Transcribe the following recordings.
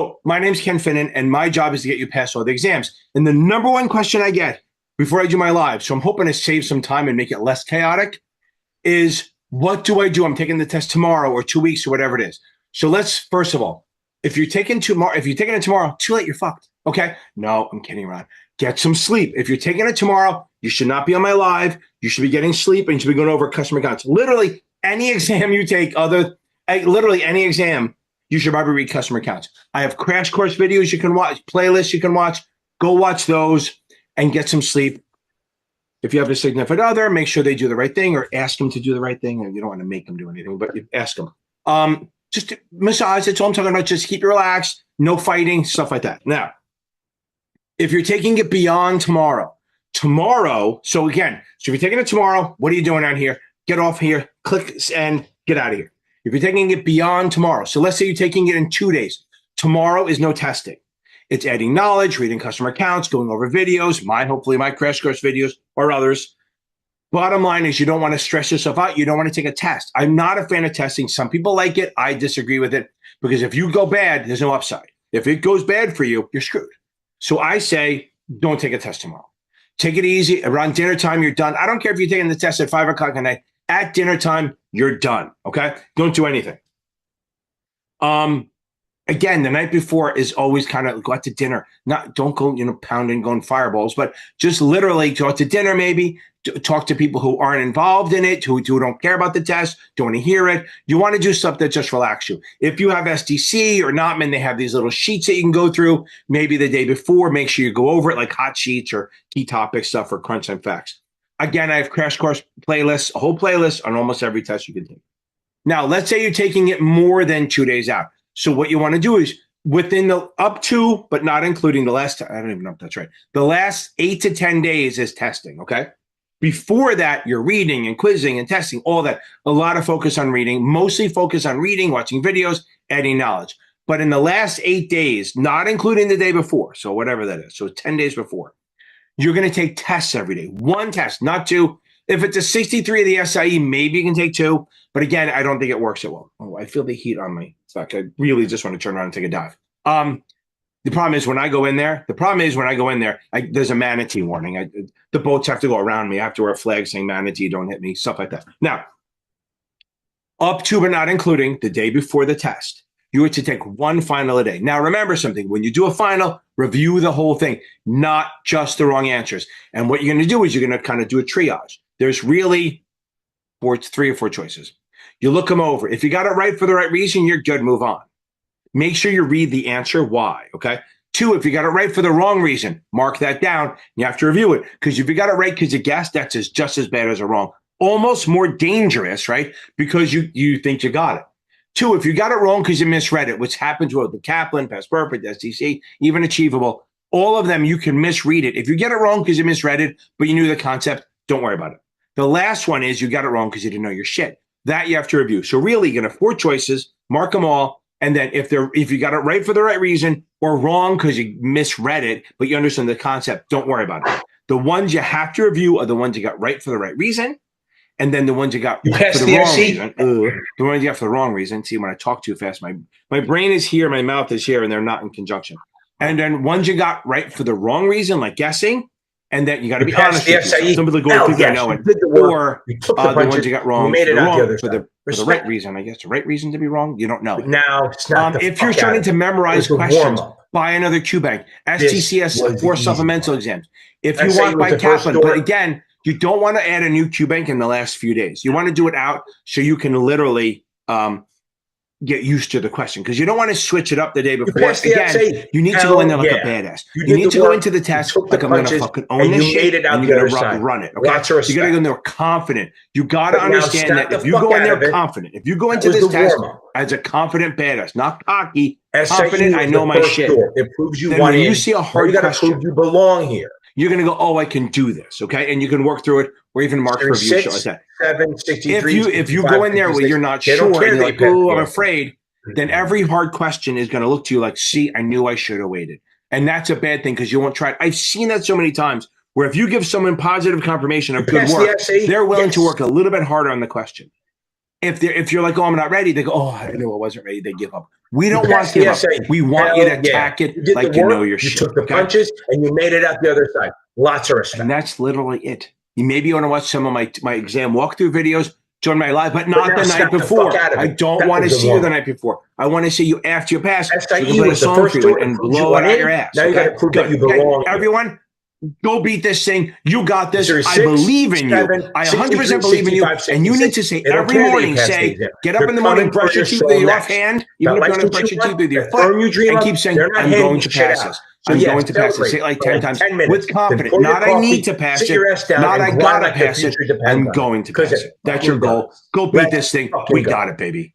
So my name's Ken Finnan, and my job is to get you past all the exams. And the number one question I get before I do my live, so I'm hoping to save some time and make it less chaotic, is what do I do? I'm taking the test tomorrow or 2 weeks or whatever it is. So let's, first of all, if you're taking it tomorrow, too late, you're fucked. Okay? No, I'm kidding around. Get some sleep. If you're taking it tomorrow, you should not be on my live. You should be getting sleep and you should be going over customer accounts. Literally any exam you take, literally any exam, you should probably read customer accounts. I have crash course videos you can watch, playlists you can watch. Go watch those and get some sleep. If you have a significant other, make sure they do the right thing or ask them to do the right thing. And you don't want to make them do anything, but you ask them. Just massage, that's all I'm talking about. Just keep you relaxed, no fighting, stuff like that. Now, if you're taking it beyond tomorrow, so if you're taking it tomorrow, what are you doing out here? Get off here, click and get out of here. If you're taking it beyond tomorrow, so let's say you're taking it in 2 days. Tomorrow is no testing. It's adding knowledge, reading customer accounts, going over videos, hopefully my crash course videos or others. Bottom line is you don't want to stress yourself out. You don't want to take a test. I'm not a fan of testing. Some people like it. I disagree with it because if you go bad, there's no upside. If it goes bad for you, you're screwed. So I say, don't take a test tomorrow. Take it easy. Around dinner time, you're done. I don't care if you're taking the test at 5 o'clock at night. At dinner time, you're done. Okay? Don't do anything. Again, the night before is always kind of go out to dinner. Don't go, pounding, going fireballs, but just literally go out to dinner maybe, talk to people who aren't involved in it, who don't care about the test, don't want to hear it. You want to do stuff that just relax you. If you have SDC or Notman, they have these little sheets that you can go through maybe the day before. Make sure you go over it like hot sheets or key topic stuff for crunch time facts. Again, I have crash course playlists, a whole playlist on almost every test you can take. Now, let's say you're taking it more than 2 days out. So what you want to do is within the up to, but not including the last, I don't even know if that's right. The last 8 to 10 days is testing, okay? Before that, you're reading and quizzing and testing, all that. A lot of focus on reading, mostly focus on reading, watching videos, adding knowledge. But in the last 8 days, not including the day before, so whatever that is, so 10 days before, you're going to take tests every day. One test, not two. If it's a 63 of the SIE, maybe you can take two. But again, I don't think it works so well. Oh, I feel the heat on my back. I really just want to turn around and take a dive. The problem is when I go in there, there's a manatee warning. The boats have to go around me. I have to wear a flag saying manatee, don't hit me, stuff like that. Now, up to but not including the day before the test, you are to take one final a day. Now, remember something. When you do a final, review the whole thing, not just the wrong answers. And what you're going to do is you're going to kind of do a triage. There's really 3 or 4 choices. You look them over. If you got it right for the right reason, you're good. Move on. Make sure you read the answer why, okay? 2, if you got it right for the wrong reason, mark that down. You have to review it because if you got it right because you guessed, that's just as bad as a wrong. Almost more dangerous, right? Because you think you got it. 2, if you got it wrong because you misread it, which happens with the Kaplan, Past Perfect, STC, even Achievable, all of them, you can misread it. If you get it wrong because you misread it, but you knew the concept, don't worry about it. The last one is you got it wrong because you didn't know your shit. That you have to review. So really, you're going to have 4 choices, mark them all, and then if you got it right for the right reason or wrong because you misread it, but you understand the concept, don't worry about it. The ones you have to review are the ones you got right for the right reason, and then the ones you got for the wrong reason. The ones you got for the wrong reason. See, when I talk too fast, my brain is here, my mouth is here, and they're not in conjunction. And then ones you got right for the wrong reason, like guessing, and then you got to be honest with yourself. Some people go, think I know it. Or the ones you got wrong for the right reason. I guess the right reason to be wrong, you don't know. Now, it's not if you're starting to memorize questions, buy another QBank. STCS 4 supplemental exams. If you want by Kaplan, but again, you don't want to add a new QBank in the last few days. You want to do it out so you can literally get used to the question because you don't want to switch it up the day before. Again, you need to go in there like a badass. You need to go into the test like I'm going to fucking own this shit and you're going to run it. Okay? You got to go in there confident. You got to understand that if you go in there confident, if you go into this test as a confident badass, not cocky, confident, I know my shit. It proves you then want when you see a hard question, prove you belong here. You're going to go, oh, I can do this, okay? And you can work through it or even mark for review, shit like that. 7, 63, if you go in there where you're not sure and you're like, oh, I'm afraid, then every hard question is going to look to you like, see, I knew I should have waited. And that's a bad thing because you won't try it. I've seen that so many times where if you give someone positive confirmation of good work, they're willing to work a little bit harder on the question. if you're like, oh, I'm not ready, they go, oh, I knew I wasn't ready. They give up. We don't You want passed to give the up. essay. We want you to Hell yeah. attack it You did like the you work, know your you shit. took the Okay? punches, and you made it out the other side. Lots of respect. And that's literally it. You maybe want to watch some of my exam walkthrough videos, join my live, but not the night before. I don't want to see you the night before. I want to see you after you pass. So you can SIE play a was the song first for you door and that proved blow you it went out in. your ass. Now you got to prove that you belong. Everyone, go beat this thing. You got this. Series I 6, believe in 7, you. I 63, 100% believe in you. 65, And you need 66. to say They don't every care that you morning, passed the say, exam. get up They're in the morning, coming for brush your your teeth with soul your next. offhand, even That if you don't license brush you your teeth want, with your that foot, firm you dream and of, keep saying, they're not I'm handing going you to shit pass out. this. So I'm yeah, going to pass this. celebrate Say it like for 10 like times 10 minutes. with Then confidence. pour your Not I need coffee, to pass sit it. your ass down, Not and I grind gotta like your pass it. future depends I'm on it. going to Because pass it it. That's your fucking goal. does. Go beat Let's this thing. fucking We go. got it, baby.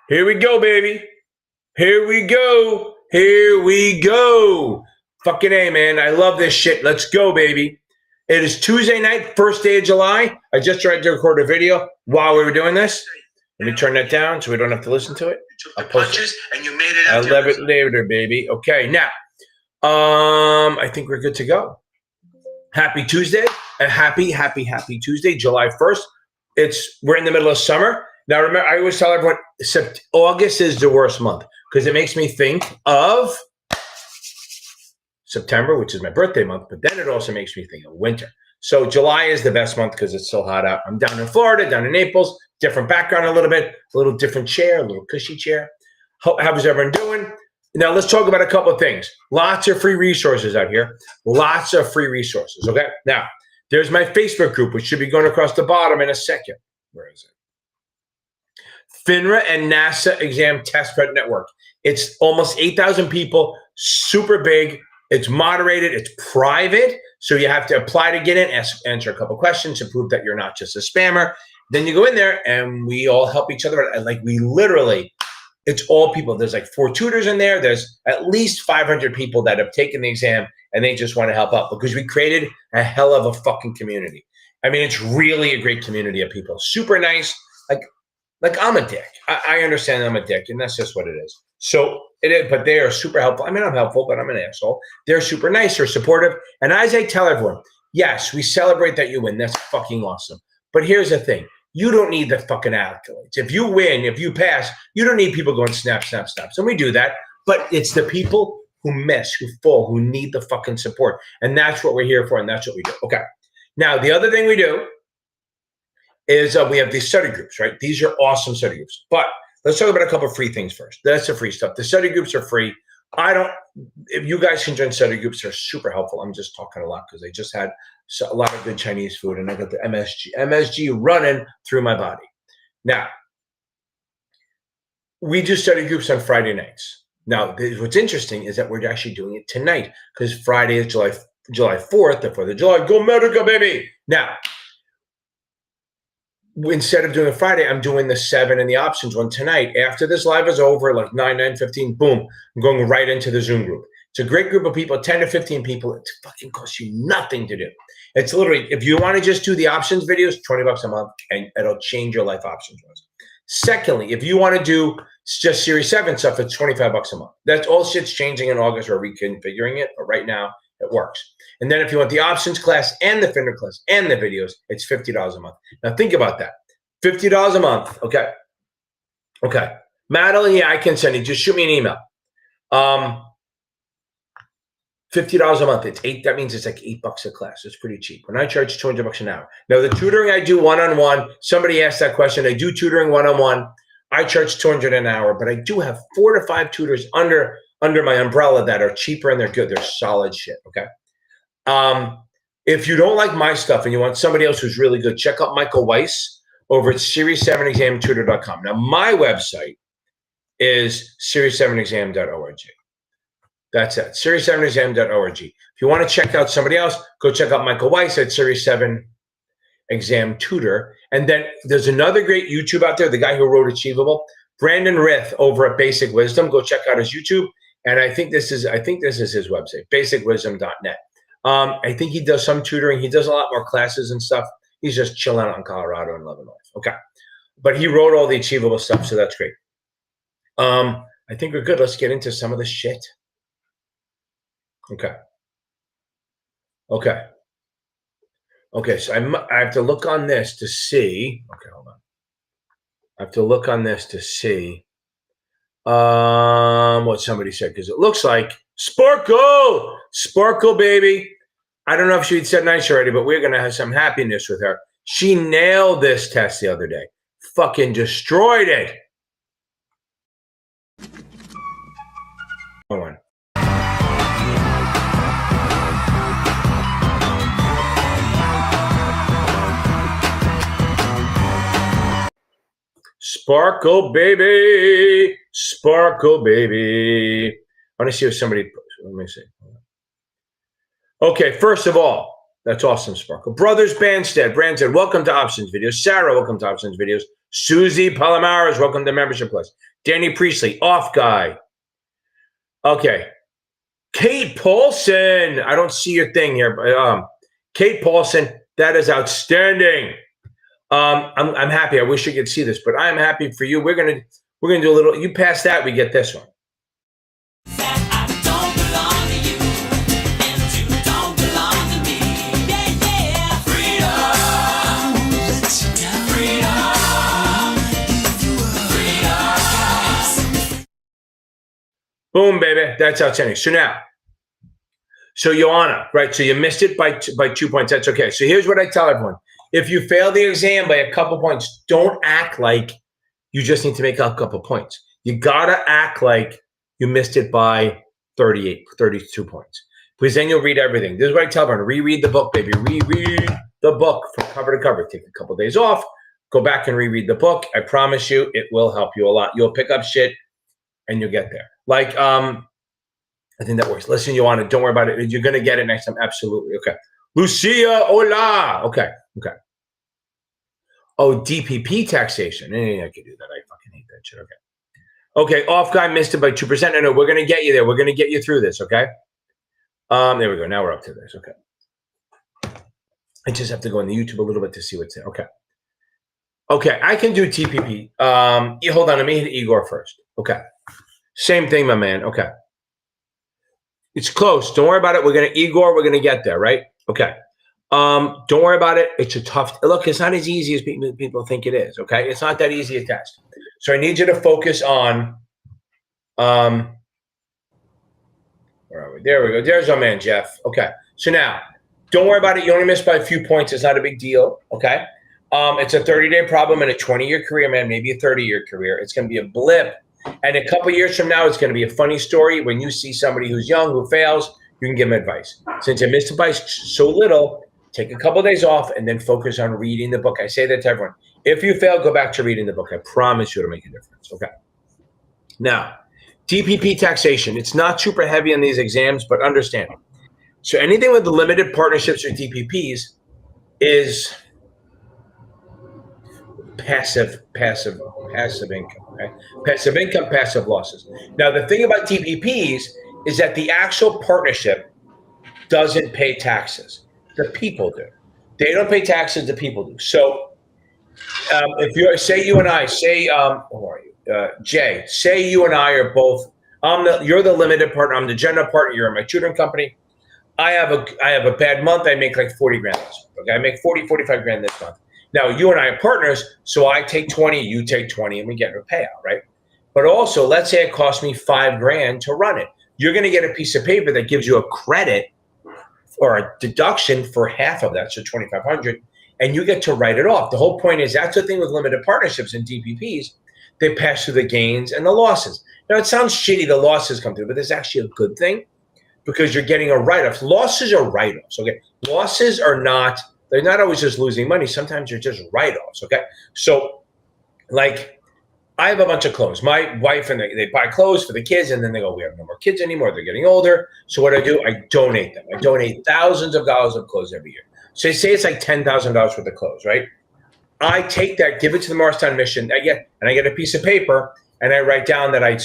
Here we go, baby. Here we go. Here we go. Fucking A, man. I love this shit. Let's go, baby. It is Tuesday night, first day of July. I just tried to record a video while we were doing this. Let me turn that down so we don't have to listen to it. You took the punches and you made it. I love it later, baby. Okay, now, I think we're good to go. Happy Tuesday. A happy Tuesday, July 1st. We're in the middle of summer. Now, remember, I always tell everyone, August is the worst month because it makes me think of September, which is my birthday month, but then it also makes me think of winter. So July is the best month because it's so hot out. I'm down in Florida, down in Naples, different background a little different chair, a little cushy chair. How's everyone doing? Now let's talk about a couple of things. Lots of free resources out here. Lots of free resources, okay? Now, there's my Facebook group, which should be going across the bottom in a second. Where is it? FINRA and NASA Exam Test Prep Network. It's almost 8,000 people, super big. It's moderated, it's private, so you have to apply to get in, answer a couple questions to prove that you're not just a spammer. Then you go in there and we all help each other. And like we literally, it's all people. There's like 4 tutors in there. There's at least 500 people that have taken the exam and they just want to help out because we created a hell of a fucking community. I mean, it's really a great community of people. Super nice. Like I'm a dick. I understand I'm a dick and that's just what it is. So it is, but they are super helpful. I mean, I'm helpful, but I'm an asshole. They're super nice. They're supportive. And as I tell everyone, yes, we celebrate that you win. That's fucking awesome. But here's the thing. You don't need the fucking accolades. If you win, if you pass, you don't need people going snap, snap, snaps. And we do that. But it's the people who miss, who fall, who need the fucking support. And that's what we're here for. And that's what we do. Okay. Now, the other thing we do is we have these study groups, right? These are awesome study groups. But let's talk about a couple of free things first. That's the free stuff. The study groups are free. If you guys can join study groups, they're super helpful. I'm just talking a lot because I just had a lot of good Chinese food and I got the MSG running through my body. Now, we do study groups on Friday nights. Now, what's interesting is that we're actually doing it tonight because Friday is July 4th, the 4th of July. Go America, baby! Now, instead of doing a Friday, I'm doing the 7 and the options one tonight. After this live is over, like 9:15, boom, I'm going right into the Zoom group. It's a great group of people, 10 to 15 people. It fucking costs you nothing to do. It's literally, if you want to just do the options videos, $20 a month, and it'll change your life options. Secondly, if you want to do just Series 7 stuff, it's $25 a month. That's all shit's changing in August or reconfiguring it, but right now it works. And then if you want the options class and the FINRA class and the videos, it's $50 a month. Now think about that. $50 a month. Okay. Okay. Madeline, yeah, I can send you. Just shoot me an email. $50 a month. That means it's like $8 a class. It's pretty cheap. When I charge $200 an hour. Now the tutoring I do one-on-one. Somebody asked that question. I do tutoring one-on-one. I charge $200 an hour, but I do have 4 to 5 tutors under my umbrella that are cheaper and they're good. They're solid shit. Okay. If you don't like my stuff and you want somebody else who's really good, check out Michael Weiss over at series7examtutor.com. Now, my website is series7exam.org. That's it, series7exam.org. If you want to check out somebody else, go check out Michael Weiss at Series 7 Exam Tutor. And then there's another great YouTube out there, the guy who wrote Achievable, Brandon Rith over at Basic Wisdom. Go check out his YouTube. And I think this is his website, basicwisdom.net. I think he does some tutoring. He does a lot more classes and stuff. He's just chilling out in Colorado and loving life. Okay. But he wrote all the Achievable stuff, so that's great. I think we're good. Let's get into some of the shit. Okay. Okay. Okay, so I have to look on this to see. Okay, hold on. I have to look on this to see what somebody said, because it looks like Sparkle, baby. I don't know if she'd said nice already, but we're gonna have some happiness with her. She nailed this test the other day. Fucking destroyed it. Hold on. Sparkle, baby. Sparkle, baby. I want to see if somebody, let me see. Okay, first of all, that's awesome, Sparkle. Brothers Brandstead, welcome to Options Videos. Sarah, welcome to Options Videos. Susie Palomares, welcome to Membership Plus. Danny Priestley, Off Guy. Okay. Kate Paulson, I don't see your thing here, but Kate Paulson, that is outstanding. I'm happy. I wish you could see this, but I'm happy for you. We're gonna do a little. You pass that, we get this one. Boom, baby. That's outstanding. So now, Joanna, right? So you missed it by 2 points. That's okay. So here's what I tell everyone. If you fail the exam by a couple points, don't act like you just need to make a couple points. You got to act like you missed it by 32 points. Because then you'll read everything. This is what I tell everyone. Reread the book, baby. Reread the book from cover to cover. Take a couple days off. Go back and reread the book. I promise you, it will help you a lot. You'll pick up shit and you'll get there. Like, I think that works. Listen, Joanna, don't worry about it. You're going to get it next time. Absolutely. Okay. Lucia, hola. Okay. Oh, DPP taxation. I could do that. I fucking hate that shit. Okay, off guy missed it by 2%. No, we're going to get you there. We're going to get you through this, okay? There we go. Now we're up to this, okay. I just have to go on the YouTube a little bit to see what's there. Okay, I can do TPP. Hold on, let me hit Igor first. Okay. Same thing, my man. Okay. It's close. Don't worry about it. We're going to get there, right? Okay. Don't worry about it. It's a tough look. It's not as easy as people think it is. Okay, it's not that easy a test. So I need you to focus on. Where are we? There we go. There's our man Jeff. Okay. So now, don't worry about it. You only missed by a few points. It's not a big deal. Okay. It's a 30-day problem in a 20-year career, man. Maybe a 30-year career. It's going to be a blip, and a couple years from now, it's going to be a funny story when you see somebody who's young who fails. You can give them advice. Since you missed it by so little. Take a couple of days off and then focus on reading the book. I say that to everyone. If you fail, go back to reading the book. I promise you it'll make a difference. Okay. Now, DPP taxation. It's not super heavy on these exams, but understand. So anything with the limited partnerships or DPPs is passive income. Okay? Passive income, passive losses. Now, the thing about DPPs is that the actual partnership doesn't pay taxes. The people do. They don't pay taxes. The people do. So, if you say you and I say, who are you, Jay? Say you and I are both. You're the limited partner. I'm the general partner. You're in my tutoring company. I have a bad month. I make like 40 grand this month. Okay, I make 45 grand this month. Now you and I are partners, so I take 20, you take 20, and we get a payout, right? But also, let's say it costs me 5 grand to run it. You're going to get a piece of paper that gives you a credit or a deduction for half of that, so 2,500, and you get to write it off. The whole point is that's the thing with limited partnerships and DPPs. They pass through the gains and the losses. Now, it sounds shitty the losses come through, but it's actually a good thing because you're getting a write-off. Losses are write-offs, okay? Losses are not, they're not always just losing money. Sometimes they're just write-offs, okay? So, like, I have a bunch of clothes. My wife and they buy clothes for the kids, and then they go, we have no more kids anymore. They're getting older. So what do? I donate them. I donate thousands of dollars of clothes every year. So say it's like $10,000 worth of clothes, right? I take that, give it to the Morristown Mission. I get a piece of paper, and I write down that I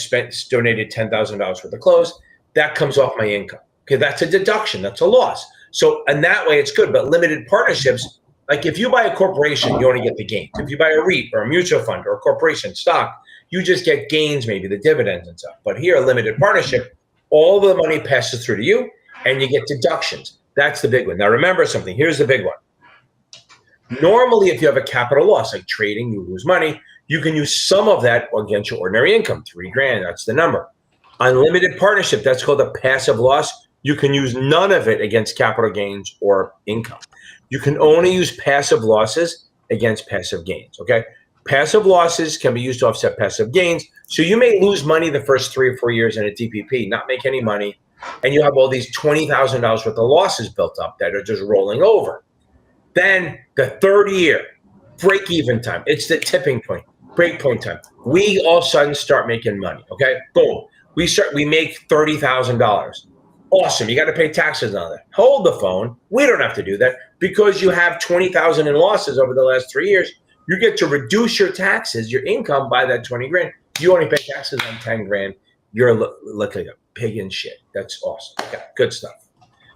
donated $10,000 worth of clothes. That comes off my income. Okay, that's a deduction. That's a loss. So in that way, it's good. But limited partnerships, like if you buy a corporation, you only get the gains. If you buy a REIT or a mutual fund or a corporation stock, you just get gains, maybe the dividends and stuff. But here, a limited partnership, all the money passes through to you and you get deductions. That's the big one. Now remember something. Here's the big one. Normally, if you have a capital loss, like trading, you lose money, you can use some of that against your ordinary income, $3,000, that's the number. Unlimited partnership, that's called a passive loss. You can use none of it against capital gains or income. You can only use passive losses against passive gains, okay? Passive losses can be used to offset passive gains. So you may lose money the first 3 or 4 years in a DPP, not make any money, and you have all these $20,000 worth of losses built up that are just rolling over. Then the third year, break-even time, it's the tipping point, break-point time. We all of a sudden start making money, okay? Boom. We make $30,000. Awesome. You got to pay taxes on that. Hold the phone. We don't have to do that because you have 20,000 in losses over the last 3 years. You get to reduce your taxes, your income by that 20 grand. You only pay taxes on 10 grand. You're looking like a pig in shit. That's awesome. Okay, good stuff.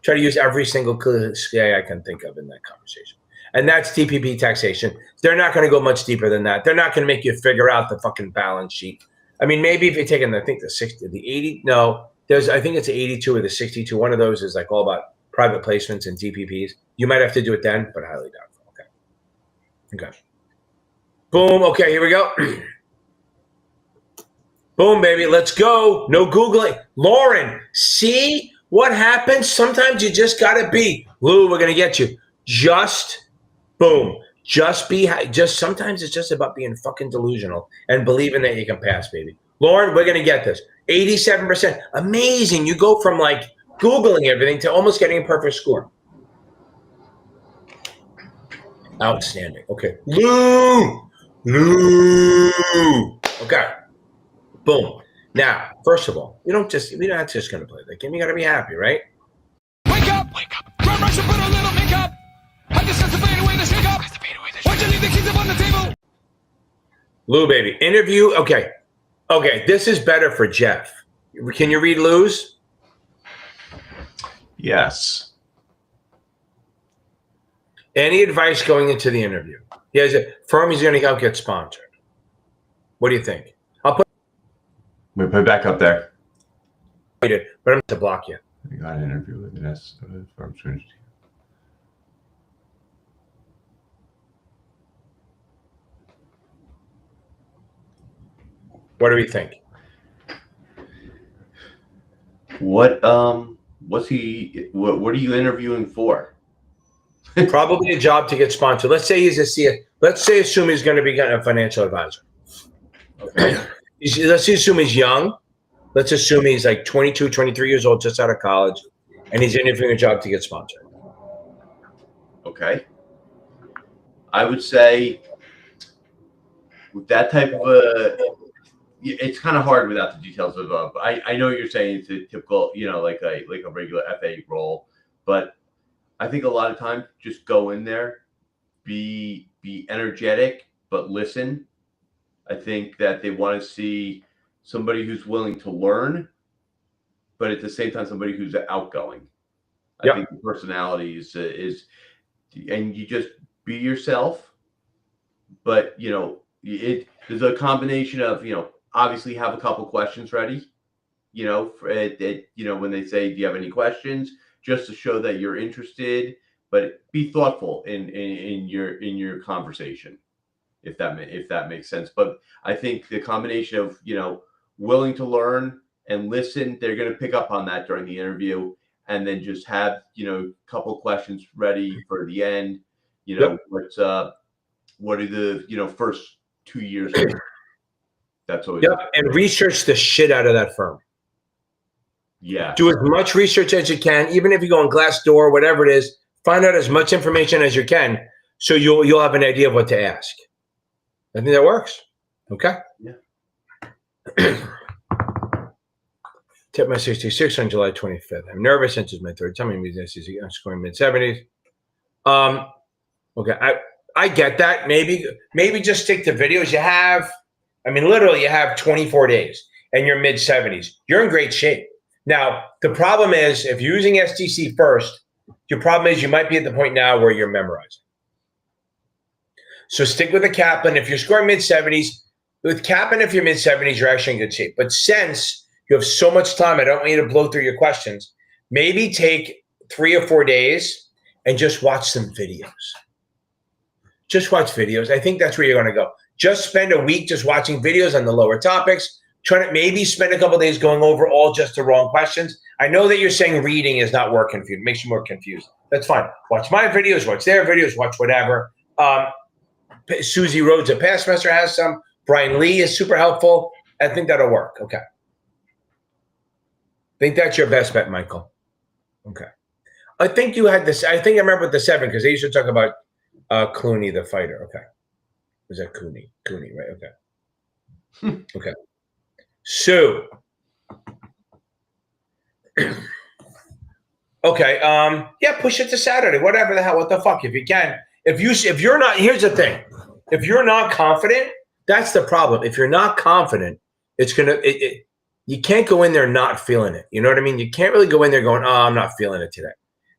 Try to use every single CA I can think of in that conversation. And that's DPP taxation. They're not going to go much deeper than that. They're not going to make you figure out the fucking balance sheet. I mean, maybe if you're taking, I think the 60, the 80, no, I think it's the 82 or the 62. One of those is like all about private placements and DPPs. You might have to do it then, but highly doubtful. Okay. Okay. Boom. Okay, here we go. Boom, baby. Let's go. No Googling. Lauren, see what happens? Sometimes you just got to be. Lou, we're going to get you. Just, boom. Just sometimes it's just about being fucking delusional and believing that you can pass, baby. Lauren, we're going to get this. 87%. Amazing. You go from like Googling everything to almost getting a perfect score. Outstanding. Okay. Lou. Okay. Boom. Now, first of all, we're not just going to play the game. You got to be happy, right? Wake up. Grab brush and put a little makeup. I just have to fade away the shake up. Why'd you leave the keys up on the table? Lou, baby. Interview. Okay. This is better for Jeff. Can you read Lou's? Yes. Any advice going into the interview? He has a firm he's going to help get sponsored. What do you think? We put it back up there. But I'm going to block you. We got an interview with an S firm. What do we think? What are you interviewing for? Probably a job to get sponsored. Let's say he's a CA. Assume he's going to be a financial advisor. Okay. Let's assume he's young. Let's assume he's like 22, 23 years old, just out of college, and he's interviewing a job to get sponsored. Okay. I would say with that type of it's kind of hard without the details of I know you're saying it's a typical, like a regular FA role, but I think a lot of times just go in there, be energetic, but listen. I think that they want to see somebody who's willing to learn, but at the same time, somebody who's outgoing. I think the personality is, and you just be yourself, but there's a combination of, obviously have a couple questions ready, when they say, do you have any questions, just to show that you're interested, but be thoughtful in your conversation. If that makes sense. But I think the combination of, willing to learn and listen, they're going to pick up on that during the interview, and then just have, a couple questions ready for the end. What are the, first 2 years? That's always. Yep. And research the shit out of that firm. Yeah. Do as much research as you can, even if you go on Glassdoor, whatever it is, find out as much information as you can, so you'll have an idea of what to ask. I think that works. Okay. Yeah. Tip my 66 on July 25th. I'm nervous since it's my third time. I'm scoring mid-70s. Okay. I get that. Maybe just stick to videos. You have, literally you have 24 days and you're mid-70s. You're in great shape. Now, the problem is if you're using STC first, your problem is you might be at the point now where you're memorizing. So stick with the Kaplan. If you're scoring mid-70s, with Kaplan, if you're mid-70s, you're actually in good shape. But since you have so much time, I don't want you to blow through your questions. Maybe take 3 or 4 days and just watch some videos. just watch videos. I think that's where you're going to go. Just spend a week just watching videos on the lower topics. Try to maybe spend a couple of days going over all just the wrong questions. I know that you're saying reading is not working for you. It makes you more confused. That's fine. Watch my videos, watch their videos, watch whatever. Susie Rhodes, a past semester, has some. Brian Lee is super helpful. I think that'll work. Okay. I think that's your best bet, Michael. Okay. I think you had this. I think I remember with the 7 because they used to talk about Clooney, the fighter. Okay. Was that Cooney? Cooney, right? Okay. Okay. So, okay. Yeah, push it to Saturday. Whatever the hell. What the fuck? If you can. If you're not, here's the thing. If you're not confident, that's the problem. If you're not confident, it's gonna. You can't go in there not feeling it. You know what I mean? You can't really go in there going, "Oh, I'm not feeling it today."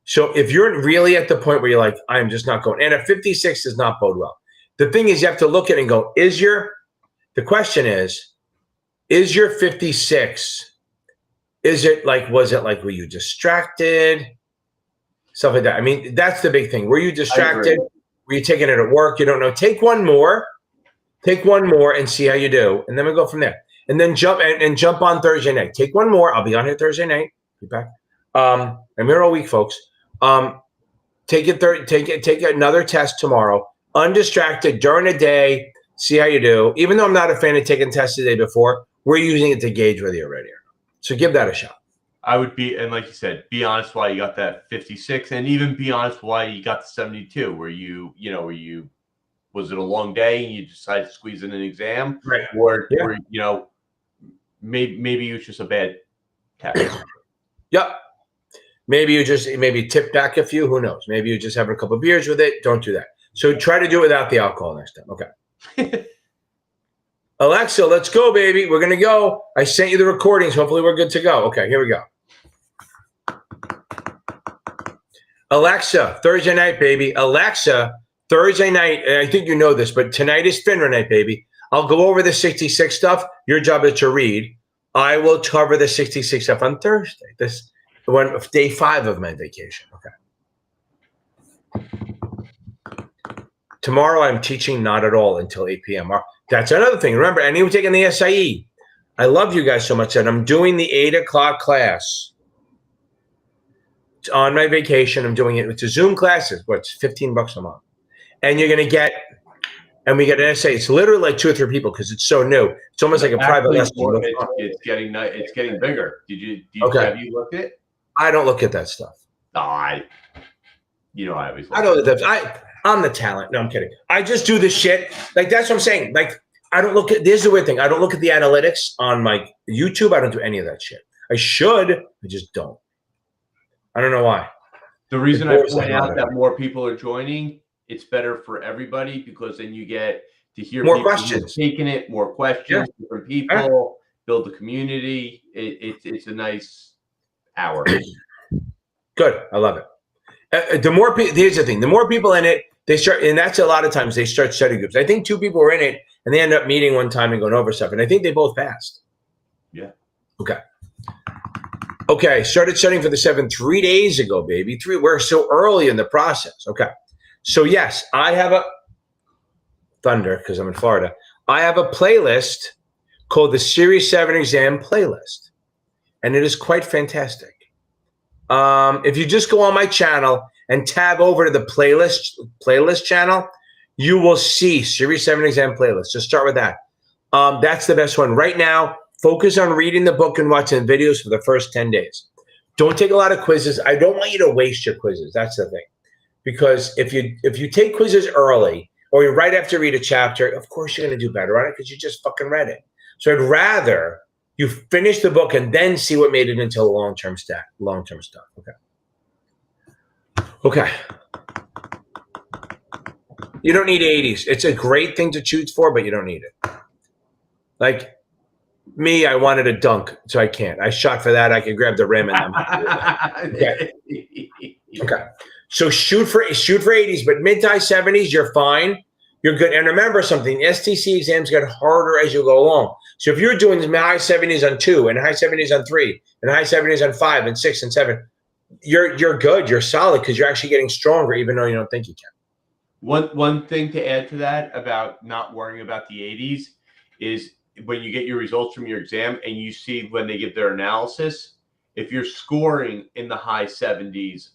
So if you're really at the point where you're like, "I'm just not going," and a 56 does not bode well. The thing is, you have to look at it and go, the question is your 56, were you distracted? Stuff like that. I mean, that's the big thing. Were you distracted? Were you taking it at work? You don't know. Take one more and see how you do. And then we go from there. And then jump on Thursday night. Take one more. I'll be on here Thursday night. Be back. I'm here all week, folks. Take another test tomorrow. Undistracted during the day, see how you do. Even though I'm not a fan of taking tests the day before, we're using it to gauge whether you're ready or not. So give that a shot. I would be, and like you said, be honest why you got that 56, and even be honest why you got the 72. Were you was it a long day and you decided to squeeze in an exam, right? Or maybe it was just a bad test. Yep. Maybe tip back a few. Who knows? Maybe you just have a couple of beers with it. Don't do that. So try to do it without the alcohol next time. Okay. Alexa, let's go, baby. We're going to go. I sent you the recordings. Hopefully we're good to go. Okay, here we go. Alexa, Thursday night, baby. Alexa, Thursday night. And I think you know this, but tonight is FINRA night, baby. I'll go over the 66 stuff. Your job is to read. I will cover the 66 stuff on Thursday. This day 5 of my vacation. Okay. Tomorrow I'm teaching not at all until 8 p.m. That's another thing. Remember, anyone taking the SIE, I love you guys so much that I'm doing the 8 o'clock class. It's on my vacation. I'm doing it. It's a Zoom class. It's $15 a month. And you're going to get, and we get an essay. It's literally like 2 or 3 people because it's so new. It's almost like a private lesson. It's getting bigger. Have you looked at it? I don't look at that stuff. I always look. I don't look at I'm the talent. No, I'm kidding. I just do this shit. Like, that's what I'm saying. Like, I don't look at, this is the weird thing. I don't look at the analytics on my YouTube. I don't do any of that shit. I should. I just don't. I don't know why. The reason I point out that more people are joining, it's better for everybody because then you get to hear more people questions. Taking it, more questions, different people, build the community. It's a nice hour. Good. I love it. The more people, here's the thing, the more people in it, they start, and that's a lot of times they start study groups. I think 2 people were in it and they end up meeting one time and going over stuff. And I think they both passed. Yeah. Okay. Started studying for the 7 3 days ago, baby. We're so early in the process. Okay. So yes, I have a thunder because I'm in Florida. I have a playlist called the Series 7 exam playlist. And it is quite fantastic. If you just go on my channel and tab over to the playlist channel, you will see Series 7 exam playlist. Just start with that. That's the best one. Right now, focus on reading the book and watching videos for the first 10 days. Don't take a lot of quizzes. I don't want you to waste your quizzes. That's the thing. Because if you take quizzes early or you're right after you read a chapter, of course you're going to do better on it because you just fucking read it. So I'd rather you finish the book and then see what made it into long-term stuff. Okay. You don't need 80s. It's a great thing to choose for, but you don't need it. Like me, I wanted a dunk, so I can't. I shot for that. I could grab the rim and okay. Okay. So shoot for 80s, but mid to high 70s, you're fine. You're good. And remember something, STC exams get harder as you go along. So if you're doing high 70s on 2 and high 70s on 3 and high 70s on 5 and 6 and 7, you're good. You're solid because you're actually getting stronger even though you don't think you can. One thing to add to that about not worrying about the 80s is when you get your results from your exam and you see when they give their analysis, if you're scoring in the high 70s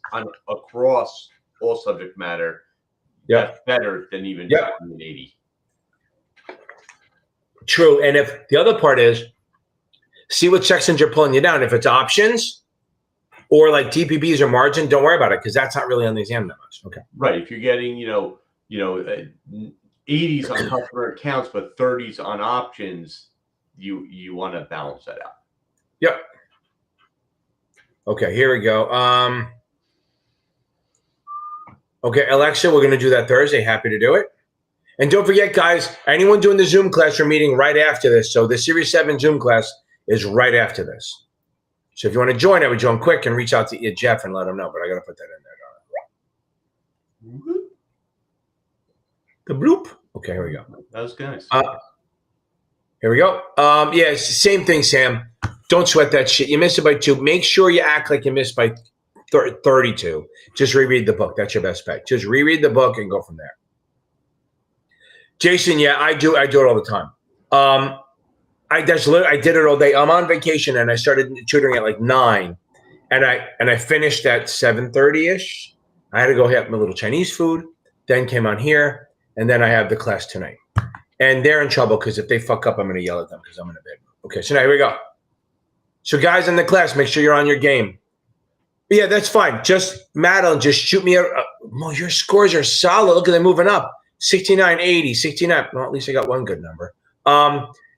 across all subject matter, that's better than even an 80. True. And if the other part is, see what sections are pulling you down. If it's options or like TPBs or margin, don't worry about it because that's not really on the exam that much. Okay. Right. If you're getting, 80s on customer accounts, but 30s on options, you want to balance that out. Yep. Okay, here we go. Okay, Alexa, we're going to do that Thursday. Happy to do it. And don't forget, guys, anyone doing the Zoom class, we're meeting right after this. So the Series 7 Zoom class is right after this. So if you want to join, I would join quick and reach out to Jeff and let him know. But I got to put that in there. The bloop. Okay, here we go. That was nice. Here we go. Yeah, same thing, Sam. Don't sweat that shit. You missed it by 2. Make sure you act like you missed by 32. Just reread the book. That's your best bet. Just reread the book and go from there. Jason, yeah, I do it all the time. I did it all day. I'm on vacation and I started tutoring at like 9, and I finished at 7:30ish. I had to go have my little Chinese food. Then came on here, and then I have the class tonight. And they're in trouble because if they fuck up, I'm going to yell at them because I'm in a big. Okay, so now here we go. So guys in the class, make sure you're on your game. But yeah, that's fine. Just Madeline, just shoot me. Well, your scores are solid. Look at them moving up. 69, 80, 69. Well, at least I got one good number.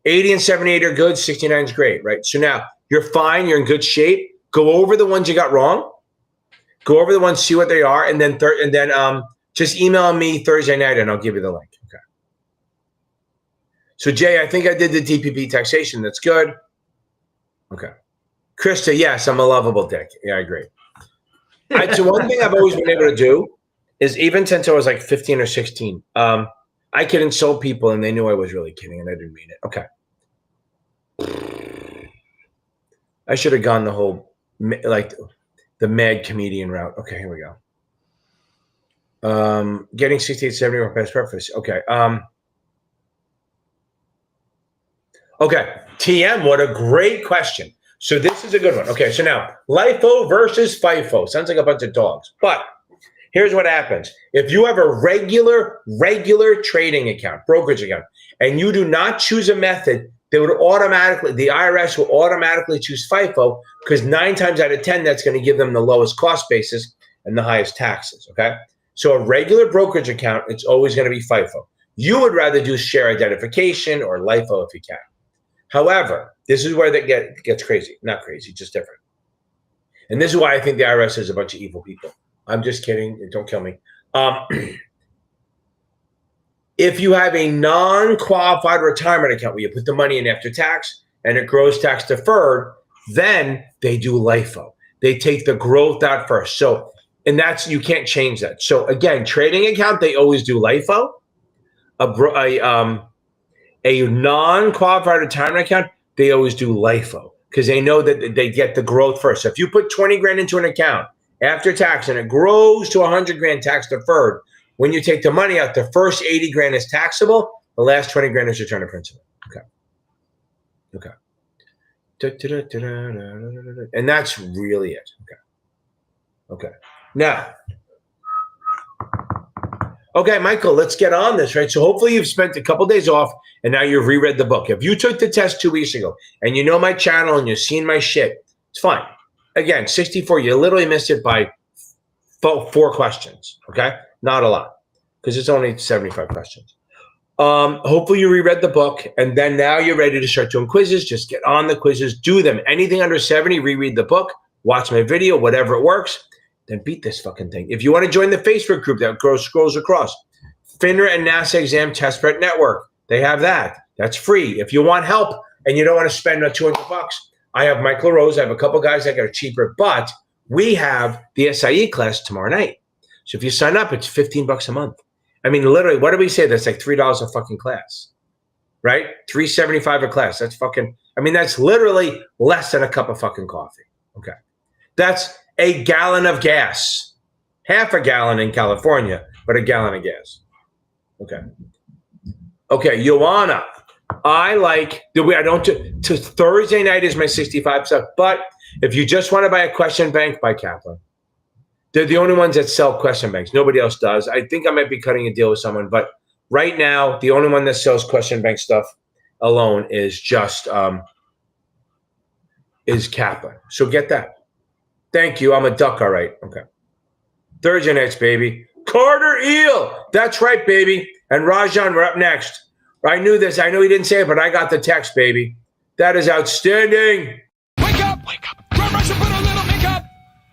80 and 78 are good. 69 is great, right? So now you're fine. You're in good shape. Go over the ones you got wrong. Go over the ones, see what they are, and then just email me Thursday night, and I'll give you the link. Okay. So Jay, I think I did the DPP taxation. That's good. Okay. Krista, yes, I'm a lovable dick. Yeah, I agree. So one thing I've always been able to do is, even since I was like 15 or 16, I could insult people and they knew I was really kidding and I didn't mean it. Okay. I should have gone the whole, like the mad comedian route. Okay, here we go. Getting 68, 70 or best preface. Okay. Okay. TM, what a great question. So this is a good one. Okay, so now LIFO versus FIFO. Sounds like a bunch of dogs. But here's what happens. If you have a regular trading account, brokerage account, and you do not choose a method, the IRS will automatically choose FIFO because 9 times out of 10, that's going to give them the lowest cost basis and the highest taxes, okay? So a regular brokerage account, it's always going to be FIFO. You would rather do share identification or LIFO if you can. However, this is where that gets crazy. Not crazy, just different. And this is why I think the IRS is a bunch of evil people. I'm just kidding. Don't kill me. If you have a non-qualified retirement account where you put the money in after tax and it grows tax deferred, then they do LIFO. They take the growth out first. So, and that's, you can't change that. So again, trading account, they always do LIFO. A non-qualified retirement account, they always do LIFO because they know that they get the growth first. So if you put 20 grand into an account after tax and it grows to 100 grand tax deferred, when you take the money out, the first 80 grand is taxable. The last 20 grand is return to principal. Okay. And that's really it. Okay. Now, okay, Michael, let's get on this, right? So hopefully you've spent a couple days off and now you've reread the book. If you took the test 2 weeks ago and you know my channel and you've seen my shit, it's fine. Again, 64, you literally missed it by 4 questions, okay? Not a lot because it's only 75 questions. Hopefully you reread the book and then now you're ready to start doing quizzes. Just get on the quizzes, do them. Anything under 70, reread the book, watch my video, whatever it works. Then beat this fucking thing. If you want to join the Facebook group that scrolls across, FINRA and NASA Exam Test Prep Network, they have that. That's free. If you want help and you don't want to spend $200, I have Mike LaRose. I have a couple guys that are cheaper, but we have the SIE class tomorrow night. So if you sign up, it's $15 a month. I mean, literally, what do we say? That's like $3 a fucking class, right? $3.75 a class. That's fucking, I mean, that's literally less than a cup of fucking coffee. Okay. That's a gallon of gas, half a gallon in California, but a gallon of gas. Okay. Okay, Joanna. I like the way I don't to Thursday night is my 65 stuff, but if you just want to buy a question bank, buy Kaplan. They're the only ones that sell question banks. Nobody else does. I think I might be cutting a deal with someone, but right now the only one that sells question bank stuff alone is just is Kaplan. So get that. Thank you. I'm a duck. All right. Okay. Thursday nights, baby. Carter Eel. That's right, baby. And Rajan, we're up next. I knew this. I know he didn't say it, but I got the text, baby. That is outstanding. Wake up! Wake up! Drum rush and put a little makeup.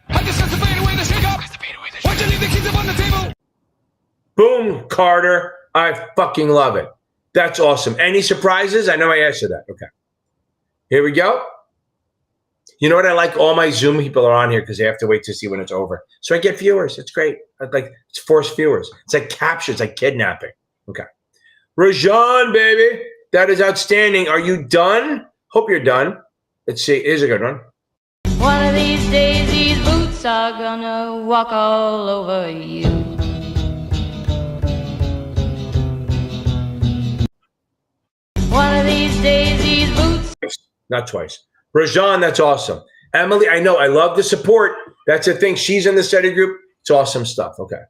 I just have to fade away the shake up. Why'd you leave the keys up on the table? Boom, Carter. I fucking love it. That's awesome. Any surprises? I know I asked you that. Okay. Here we go. You know what I like? All my Zoom people are on here because they have to wait to see when it's over. So I get viewers. It's great. It's forced viewers. It's like capture. It's like kidnapping. Okay. Rajan, baby. That is outstanding. Are you done? Hope you're done. Let's see. Here's a good one. One of these days, these boots are gonna walk all over you. One of these days, these boots. Not twice. Rajan, that's awesome. Emily, I know. I love the support. That's the thing. She's in the study group. It's awesome stuff. Okay.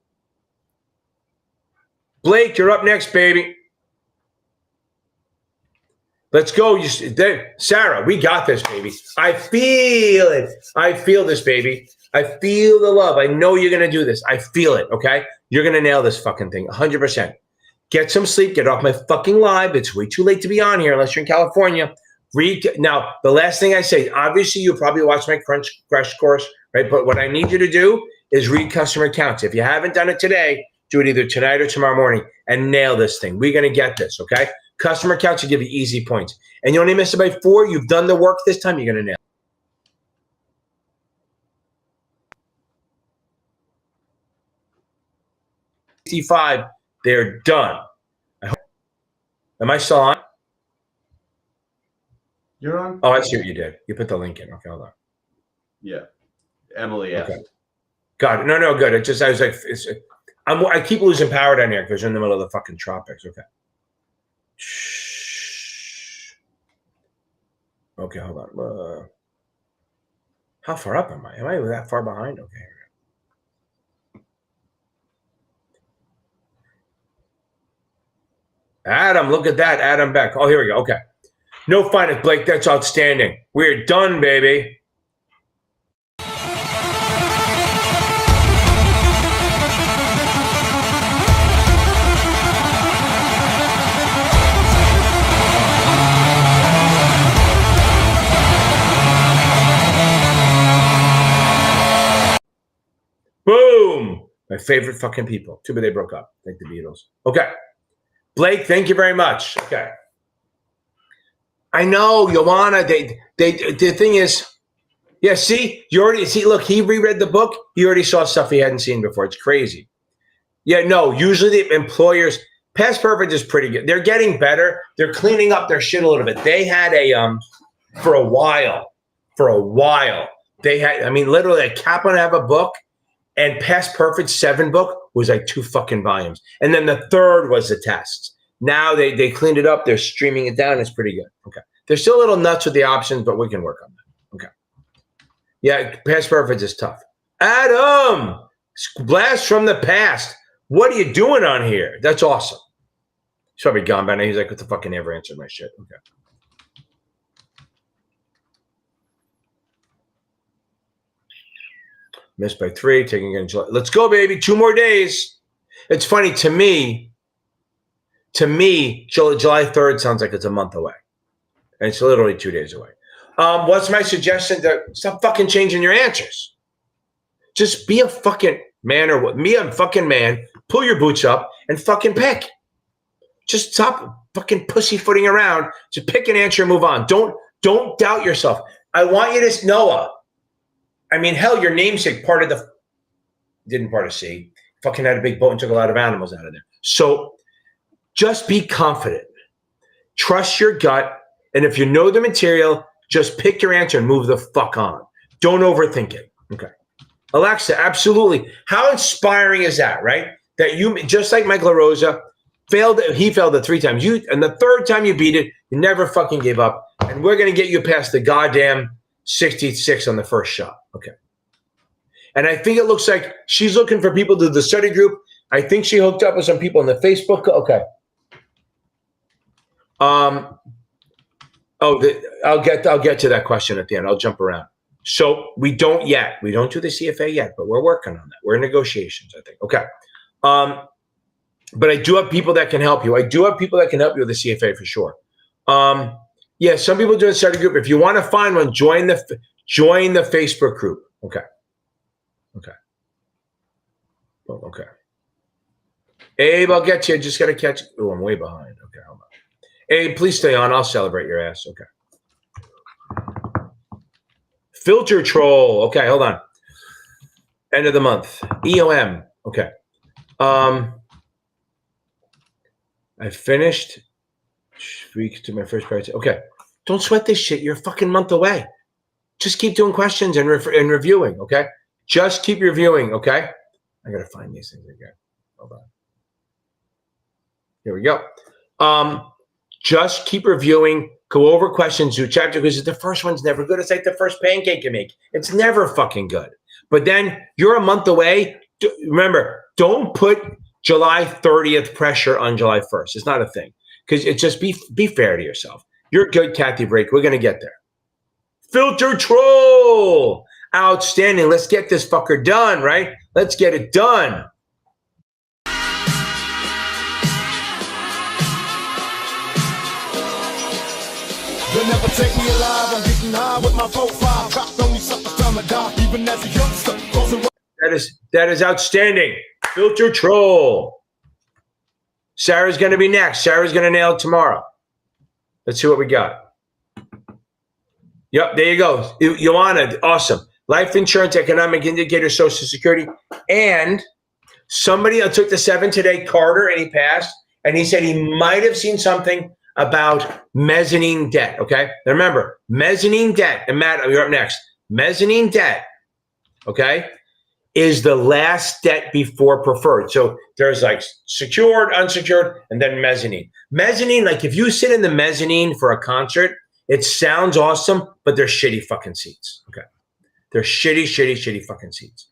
Blake, you're up next, baby. Let's go. Sarah, we got this, baby. I feel it. I feel this, baby. I feel the love. I know you're going to do this. I feel it, okay? You're going to nail this fucking thing, 100%. Get some sleep. Get off my fucking live. It's way too late to be on here unless you're in California. Now, the last thing I say, obviously, you probably watched my crash course, right? But what I need you to do is read customer accounts. If you haven't done it today, do it either tonight or tomorrow morning and nail this thing. We're going to get this, okay? Customer accounts will give you easy points. And you only miss it by 4. You've done the work this time. You're going to nail it. 65, they're done. Am I still on? You're on? Oh, I see what you did. You put the link in. Okay, hold on. Yeah. Emily asked. Okay. Got it. No, good. It just, I was like, I keep losing power down here because we're in the middle of the fucking tropics. Okay. Okay, hold on. How far up am I? Am I that far behind? Okay. Adam, look at that. Adam Beck. Oh, here we go. Okay. No finance, Blake. That's outstanding. We're done, baby. Boom. My favorite fucking people. Too bad they broke up. Like the Beatles. Okay. Blake, thank you very much. Okay. I know, Joanna, the thing is, yeah, see, look, he reread the book. He already saw stuff he hadn't seen before. It's crazy. Yeah, no, usually the employers, Past Perfect is pretty good. They're getting better. They're cleaning up their shit a little bit. They had for a while, they had, I mean, literally, a Kaplan have a book, and Past Perfect 7 book was like 2 fucking volumes. And then the 3rd was the test. Now they cleaned it up. They're streaming it down. It's pretty good. Okay. They're still a little nuts with the options, but we can work on that. Okay. Yeah, Past Perfect is tough. Adam, blast from the past. What are you doing on here? That's awesome. He's probably gone by now. He's like, what the fucking never answered my shit. Okay. Missed by 3, taking it in July. Let's go, baby. 2 more days. It's funny to me, July 3rd sounds like it's a month away. And it's literally 2 days away. What's my suggestion? Stop fucking changing your answers. Just be a fucking man or what? Me, a fucking man. Pull your boots up and fucking pick. Just stop fucking pussyfooting around. Just pick an answer and move on. Don't doubt yourself. I want you to, Noah. I mean, hell, your namesake didn't part of sea. Fucking had a big boat and took a lot of animals out of there. So just be confident. Trust your gut. And if you know the material, just pick your answer and move the fuck on. Don't overthink it. Okay. Alexa, absolutely. How inspiring is that, right? that you, just like Mike LaRosa, failed. He failed it 3 times. And the 3rd time you beat it, you never fucking gave up. And we're going to get you past the goddamn 66 on the first shot. Okay. And I think it looks like she's looking for people to do the study group. I think she hooked up with some people on the Facebook. Okay. I'll get to that question at the end. I'll jump around. So we don't do the CFA yet, but we're working on that. We're in negotiations, I think. Okay. But I do have people that can help you. I do have people that can help you with the CFA for sure. Yeah, some people do a study group. If you want to find one, join the Facebook group. Okay. Okay. Oh, okay. Abe, I'll get you. Just got to catch. Oh, I'm way behind. Okay, hold on. Abe, please stay on. I'll celebrate your ass. Okay. Filter troll. Okay, hold on. End of the month. EOM. Okay. I finished. Speak to my first priority. Okay. Don't sweat this shit. You're a fucking month away. Just keep doing questions and reviewing. Okay. Just keep reviewing. Okay. I gotta find these things again. Hold on. Here we go. Just keep reviewing. Go over questions, do chapter, because the first one's never good. It's like the first pancake you make. It's never fucking good. But then you're a month away. Remember, don't put July 30th pressure on July 1st. It's not a thing. Because it's just be fair to yourself. You're good, Kathy Brake. We're going to get there. Filter troll. Outstanding. Let's get this fucker done, right? Let's get it done. You'll never take me alive. I'm getting high with my 4-5. Copped only suckers time I die, even as a youngster. That is outstanding. Filter troll. Sarah's going to be next. Sarah's going to nail it tomorrow. Let's see what we got. Yep, there you go. Joanna, awesome. Life insurance, economic indicator, Social Security. And somebody took the 7 today, Carter, and he passed. And he said he might have seen something about mezzanine debt. Okay. Now remember, mezzanine debt, and Matt, you're up next. Mezzanine debt, okay, is the last debt before preferred. So there's like secured, unsecured, and then mezzanine. Mezzanine, like if you sit in the mezzanine for a concert, it sounds awesome, but they're shitty fucking seats. Okay. They're shitty fucking seats.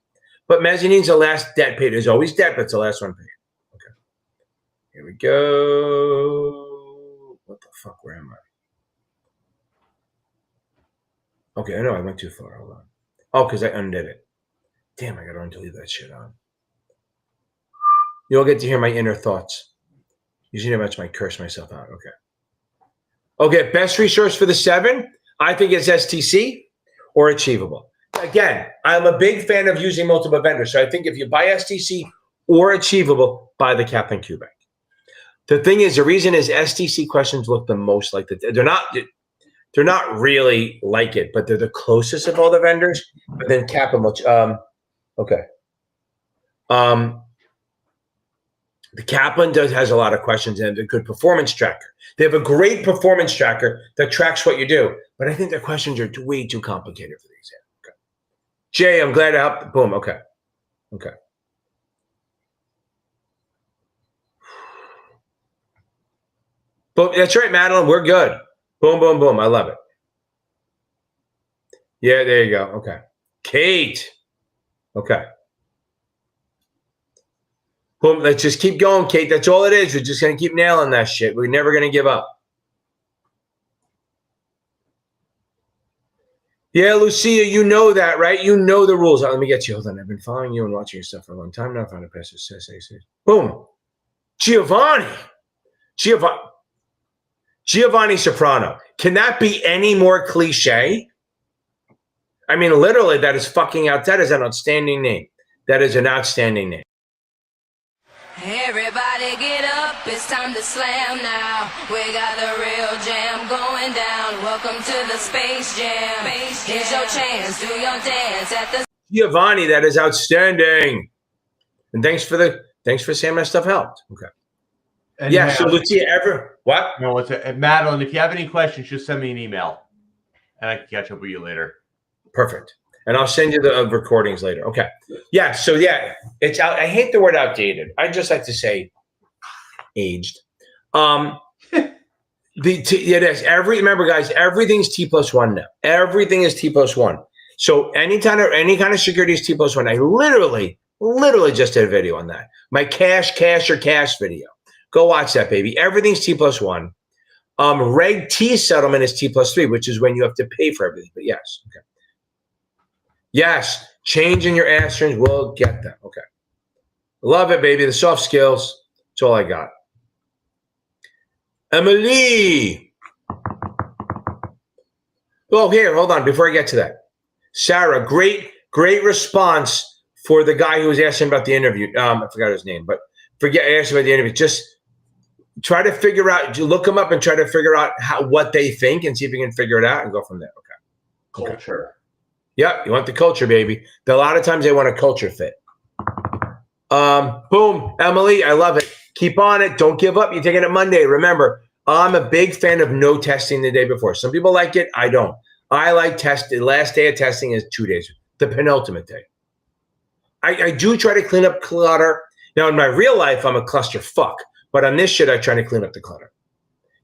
But mezzanine's the last debt paid. There's always debt, but it's the last one paid. Okay. Here we go. What the fuck? Where am I? Okay, I know I went too far. Hold on. Oh, because I undid it. Damn, I got to undo that shit on. You'll get to hear my inner thoughts. Usually how much I curse myself out. Okay. Okay, best resource for the 7, I think it's STC or Achievable. Again, I'm a big fan of using multiple vendors. So I think if you buy STC or Achievable, buy the Kaplan Quebec. The thing is, the reason is STC questions look the most like they're not really like it, but they're the closest of all the vendors. But then Kaplan, okay. The Kaplan has a lot of questions and a good performance tracker. They have a great performance tracker that tracks what you do, but I think their questions are way too complicated for the exam. Okay. Jay, I'm glad to help. Boom. Okay. Okay. Boom. That's right, Madeline. We're good. Boom, boom, boom. I love it. Yeah, there you go. Okay. Kate. Okay. Boom. Let's just keep going, Kate. That's all it is. We're just going to keep nailing that shit. We're never going to give up. Yeah, Lucia, you know that, right? You know the rules. Let me get you. Hold on. I've been following you and watching your stuff for a long time now. I found a passage. Boom. Giovanni Soprano. Can that be any more cliche? I mean, literally, that is fucking out. That is an outstanding name. That is an outstanding name. Everybody get up, it's time to slam now. We got the real jam going down. Welcome to the Space Jam. Here's your chance, do your dance at the Giovanni, that is outstanding. And thanks for saying my stuff helped. Okay. And yeah, so Lucia, what? No, Madeline, if you have any questions, just send me an email and I can catch up with you later. Perfect. And I'll send you the recordings later. Okay. Yeah. So yeah, it's out. I hate the word outdated. I just like to say aged. It is remember guys, everything's T+1 now. Everything is T+1. So any kind of security is T+1. I literally just did a video on that. My cash video. Go watch that, baby. Everything's T+1. Reg T settlement is T+3, which is when you have to pay for everything. But yes, okay. Yes, change in your answers. We'll get that. Okay. Love it, baby. The soft skills. That's all I got. Emily. Oh, here, hold on. Before I get to that, Sarah, great response for the guy who was asking about the interview. I forgot his name, but ask about the interview. Just try to figure out. Look them up and try to figure out what they think, and see if you can figure it out and go from there. Okay. Culture. Yep, you want the culture, baby. A lot of times they want a culture fit. Boom, Emily, I love it. Keep on it. Don't give up. You're taking it Monday. Remember, I'm a big fan of no testing the day before. Some people like it. I don't. I like testing. The last day of testing is 2 days. The penultimate day. I do try to clean up clutter. Now, in my real life, I'm a cluster fuck. But on this shit, I try to clean up the clutter.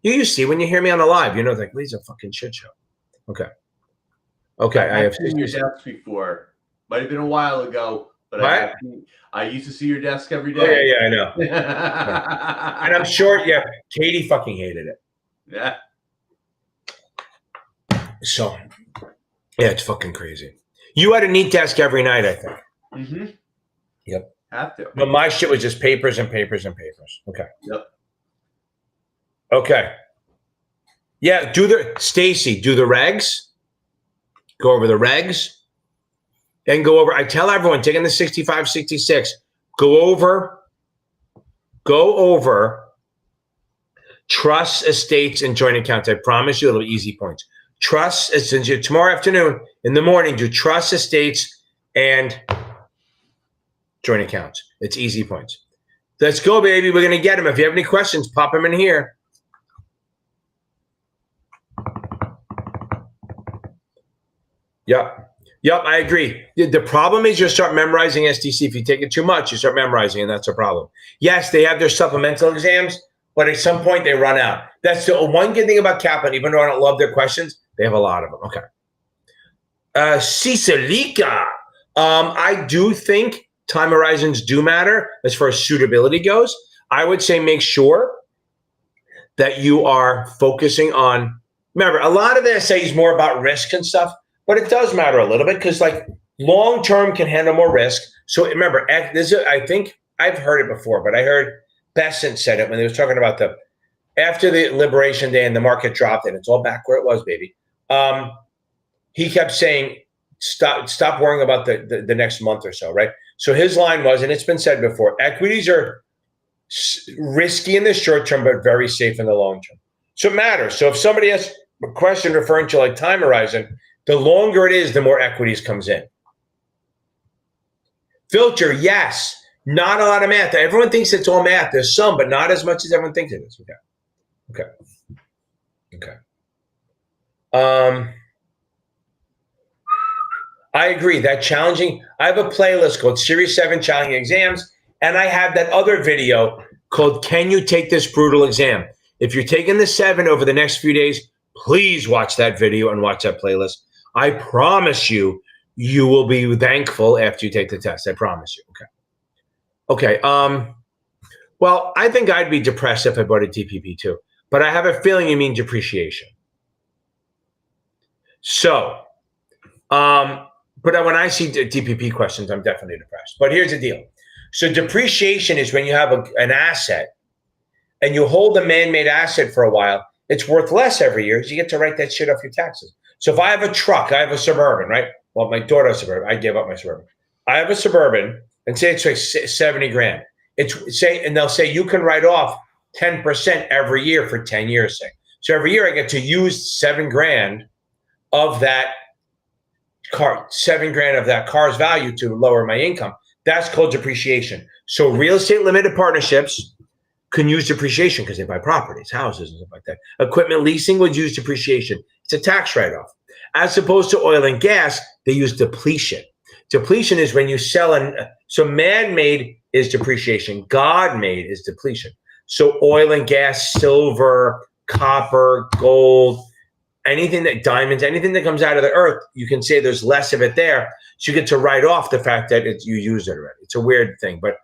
You see, when you hear me on a live, you know, like, Lee's a fucking shit show. Okay. Okay. I have seen your desk before. Might have been a while ago. But I used to see your desk every day. Oh, yeah, I know. And I'm sure, yeah, Katie fucking hated it. Yeah. So, yeah, it's fucking crazy. You had a neat desk every night, I think. Mm-hmm. Yep. Have to. But my shit was just papers and papers and papers. Okay. Yep. Okay. Yeah, Stacy, do the regs. Go over the regs. And go over, I tell everyone, taking the 65, 66, go over trust, estates, and joint accounts. I promise you, it'll be easy points. Trust, since you're tomorrow afternoon, in the morning, do trust, estates, and joint accounts. It's easy points. Let's go, baby. We're going to get them. If you have any questions, pop them in here. Yep. Yep, I agree. The problem is you start memorizing SDC. If you take it too much, you start memorizing, and that's a problem. Yes, they have their supplemental exams, but at some point they run out. That's the one good thing about Kaplan, even though I don't love their questions, they have a lot of them. Okay. Cisalika. I do think time horizons do matter as far as suitability goes. I would say make sure that you are focusing on, remember, a lot of the SIE is more about risk and stuff. But it does matter a little bit because, like, long-term can handle more risk. So remember, I think I've heard it before, but I heard Besant said it when he was talking about after the Liberation Day and the market dropped and it's all back where it was, baby. He kept saying, stop worrying about the next month or so, right? So his line was, and it's been said before, equities are risky in the short term, but very safe in the long term. So it matters. So if somebody has a question referring to like time horizon, the longer it is, the more equities comes in. Filter, yes. Not a lot of math. Everyone thinks it's all math. There's some, but not as much as everyone thinks it is. Okay. I agree. That challenging. I have a playlist called Series 7 Challenging Exams, and I have that other video called Can You Take This Brutal Exam? If you're taking the 7 over the next few days, please watch that video and watch that playlist. I promise you, you will be thankful after you take the test. I promise you. Okay. Well, I think I'd be depressed if I bought a TPP too, but I have a feeling you mean depreciation. So, but when I see TPP questions, I'm definitely depressed. But here's the deal. So depreciation is when you have an asset and you hold a man-made asset for a while, it's worth less every year. So you get to write that shit off your taxes. So if I have a truck, I have a Suburban, right? Well, my daughter has a Suburban. I gave up my Suburban. I have a Suburban, and say it's like 70 grand. And they'll say you can write off 10% every year for 10 years. Say. So every year I get to use 7 grand of that car, 7 grand of that car's value to lower my income. That's called depreciation. So real estate limited partnerships can use depreciation because they buy properties, houses, and stuff like that. Equipment leasing would use depreciation. It's a tax write-off. As opposed to oil and gas, they use depletion. Depletion is when you sell so man-made is depreciation. God-made is depletion. So oil and gas, silver, copper, gold, anything that diamonds, anything that comes out of the earth, you can say there's less of it there. So you get to write off the fact that you used it already. It's a weird thing. But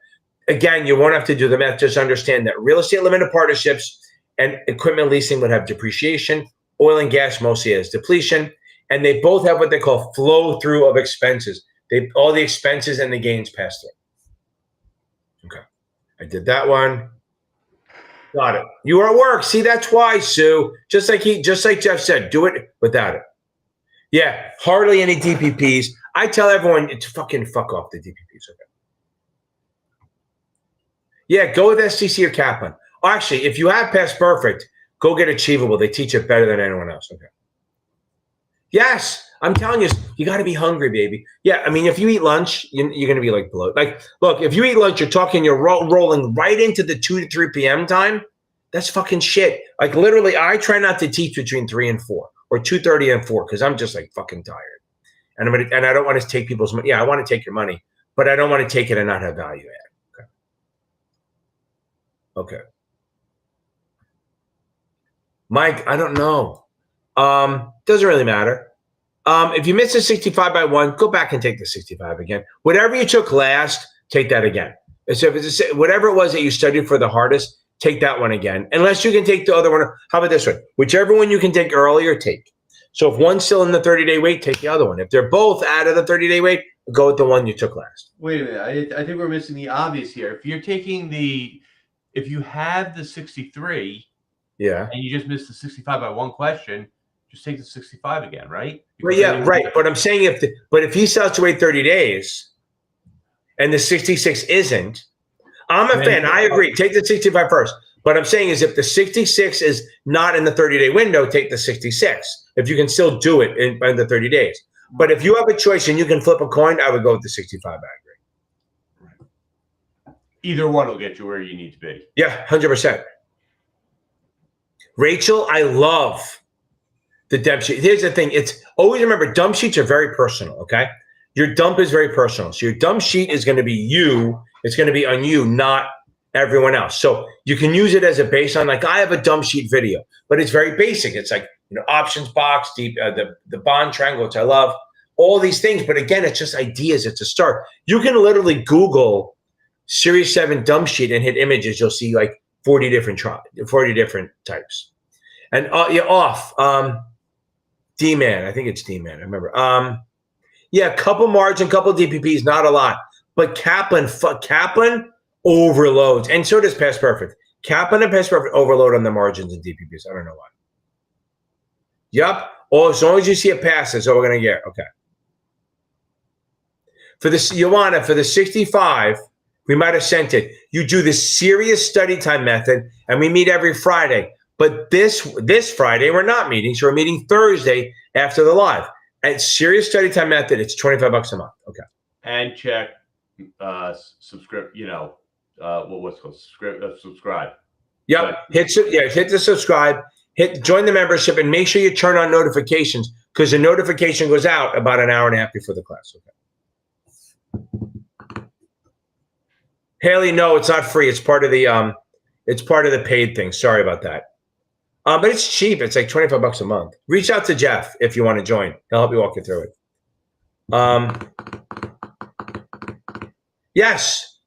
again, you won't have to do the math. Just understand that real estate limited partnerships and equipment leasing would have depreciation. Oil and gas mostly has depletion. And they both have what they call flow through of expenses. All the expenses and the gains pass through. Okay. I did that one. Got it. You are at work. See, that's why, Sue. Just like Jeff said, do it without it. Yeah, hardly any DPPs. I tell everyone to fucking fuck off the DPPs. Okay. Yeah, go with STC or Kaplan. Actually, if you have Past Perfect, go get Achievable. They teach it better than anyone else. Okay. Yes, I'm telling you, you got to be hungry, baby. Yeah, I mean, if you eat lunch, you're going to be like bloated. Like, look, if you eat lunch, you're rolling right into the 2 to 3 p.m. time. That's fucking shit. Like, literally, I try not to teach between 3 and 4 or 2:30 and 4 because I'm just like fucking tired. And I don't want to take people's money. Yeah, I want to take your money, but I don't want to take it and not have value add. Okay. Mike, I don't know. Doesn't really matter. If you miss a 65 by 1, go back and take the 65 again. Whatever you took last, take that again. So if it's whatever it was that you studied for the hardest, take that one again. Unless you can take the other one. How about this one? Whichever one you can take earlier, take. So if one's still in the 30-day wait, take the other one. If they're both out of the 30-day wait, go with the one you took last. Wait a minute. I think we're missing the obvious here. If you're taking if you have the 63, yeah, and you just missed the 65 by 1 question, just take the 65 again, right? Well, yeah, right. But I'm saying if he starts to wait 30 days and the 66 isn't, I'm a fan. I agree. Take the 65 first. But I'm saying is if the 66 is not in the 30-day window, take the 66. If you can still do it in the 30 days. But if you have a choice and you can flip a coin, I would go with the 65. I agree. Right. Either one will get you where you need to be. Yeah, 100%. Rachel, I love the dump sheet. Here's the thing. It's always remember, dump sheets are very personal, okay? Your dump is very personal. So your dump sheet is going to be you. It's going to be on you, not everyone else. So you can use it as a baseline. Like I have a dump sheet video, but it's very basic. It's like, options box, the bond triangle, which I love, all these things. But again, it's just ideas. It's a start. You can literally Google Series 7 dump sheet and hit images. You'll see like 40 different types. And you're off. D-Man. I think it's D-Man. I remember. Yeah, couple margin, couple DPPs, not a lot. But Kaplan overloads. And so does Past Perfect. Kaplan and Past Perfect overload on the margins and DPPs. I don't know why. Yep. Oh, as long as you see a pass, that's all we're going to get. Okay. For this, Joanna, for the 65, we might have sent it. You do the serious study time method, and we meet every Friday. But this Friday, we're not meeting. So we're meeting Thursday after the live. At serious study time method, it's $25 a month. Okay. And check subscribe, what's called subscribe. Yep. Hit the subscribe, join the membership, and make sure you turn on notifications because the notification goes out about an hour and a half before the class. Okay. Haley, no, it's not free. It's part of the paid thing. Sorry about that. But it's cheap. It's like $25 a month. Reach out to Jeff if you want to join. He'll help you walk you through it. Yes.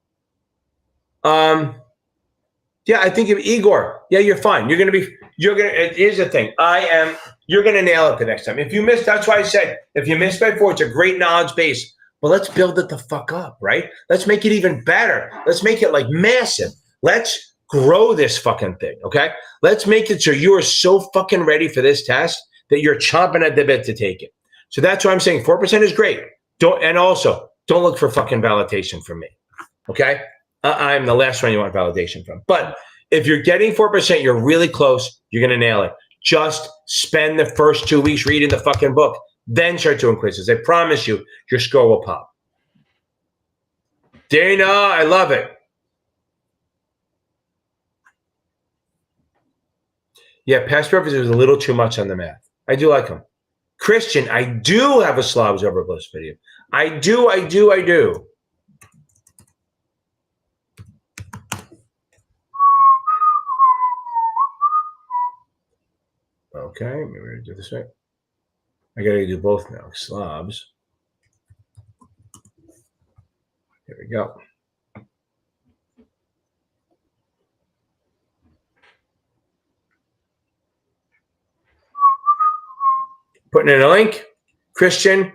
Yeah, I think Igor. Yeah, you're fine. Here's the thing. You're going to nail it the next time. If you miss, that's why I said, if you miss by 4, it's a great knowledge base. But let's build it the fuck up, right? Let's make it even better. Let's make it like massive. Let's grow this fucking thing, okay? Let's make it so you are so fucking ready for this test that you're chomping at the bit to take it. So that's why I'm saying 4% is great. Don't look for fucking validation from me, okay? I'm the last one you want validation from. But if you're getting 4%, you're really close. You're going to nail it. Just spend the first 2 weeks reading the fucking book. Then start doing quizzes. I promise you, your score will pop. Dana, I love it. Yeah, Past Perfect was a little too much on the math. I do like them. Christian, I do have a slobs over bliss video. I do. Okay, maybe we're gonna do this right. I gotta do both now. Slobs. There we go. Putting in a link. Christian,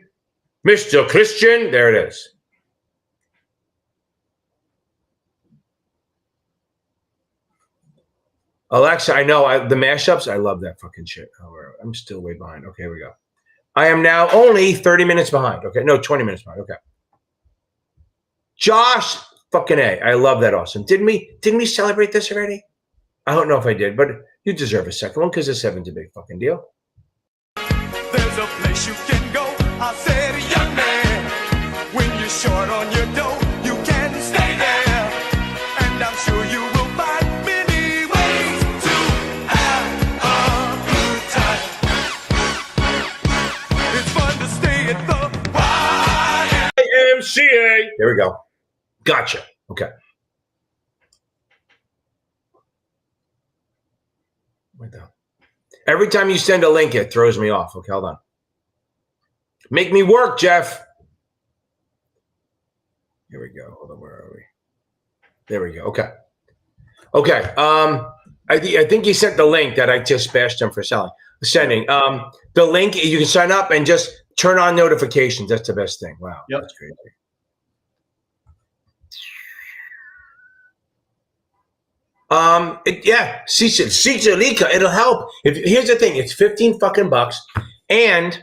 Mr. Christian, there it is. Alexa, I know the mashups. I love that fucking shit. Oh, I'm still way behind. Okay, here we go. I am now only 30 minutes behind. Okay, no, 20 minutes behind. Okay. Josh, fucking A. I love that. Awesome. Didn't we celebrate this already? I don't know if I did, but you deserve a second one because the 7's a big fucking deal. There's a place you can go. I said, young man, when you're short on your dough, you can stay there. And I'm sure you will find many ways to have a good time. It's fun to stay at the YMCA. There we go. Gotcha. Okay. Wait down. Every time you send a link, it throws me off. Okay, hold on. Make me work, Jeff. Here we go. Hold on, where are we? There we go. Okay. Okay. I think he sent the link that I just bashed him for sending. The link, you can sign up and just turn on notifications. That's the best thing. Wow. Yep. That's crazy. Lika, it'll help. Here's the thing, it's 15 fucking bucks. And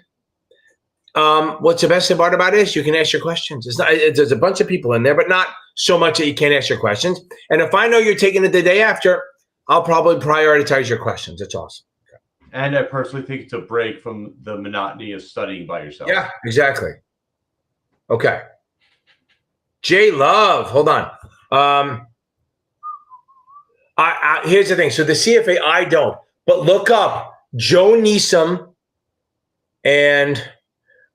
what's the best part about it is you can ask your questions. There's a bunch of people in there, but not so much that you can't ask your questions. And if I know you're taking it the day after, I'll probably prioritize your questions. It's awesome. Okay. And I personally think it's a break from the monotony of studying by yourself. Yeah, exactly. Okay. J Love, hold on. Here's the thing. So the CFA, I don't. But look up Joe Neeson and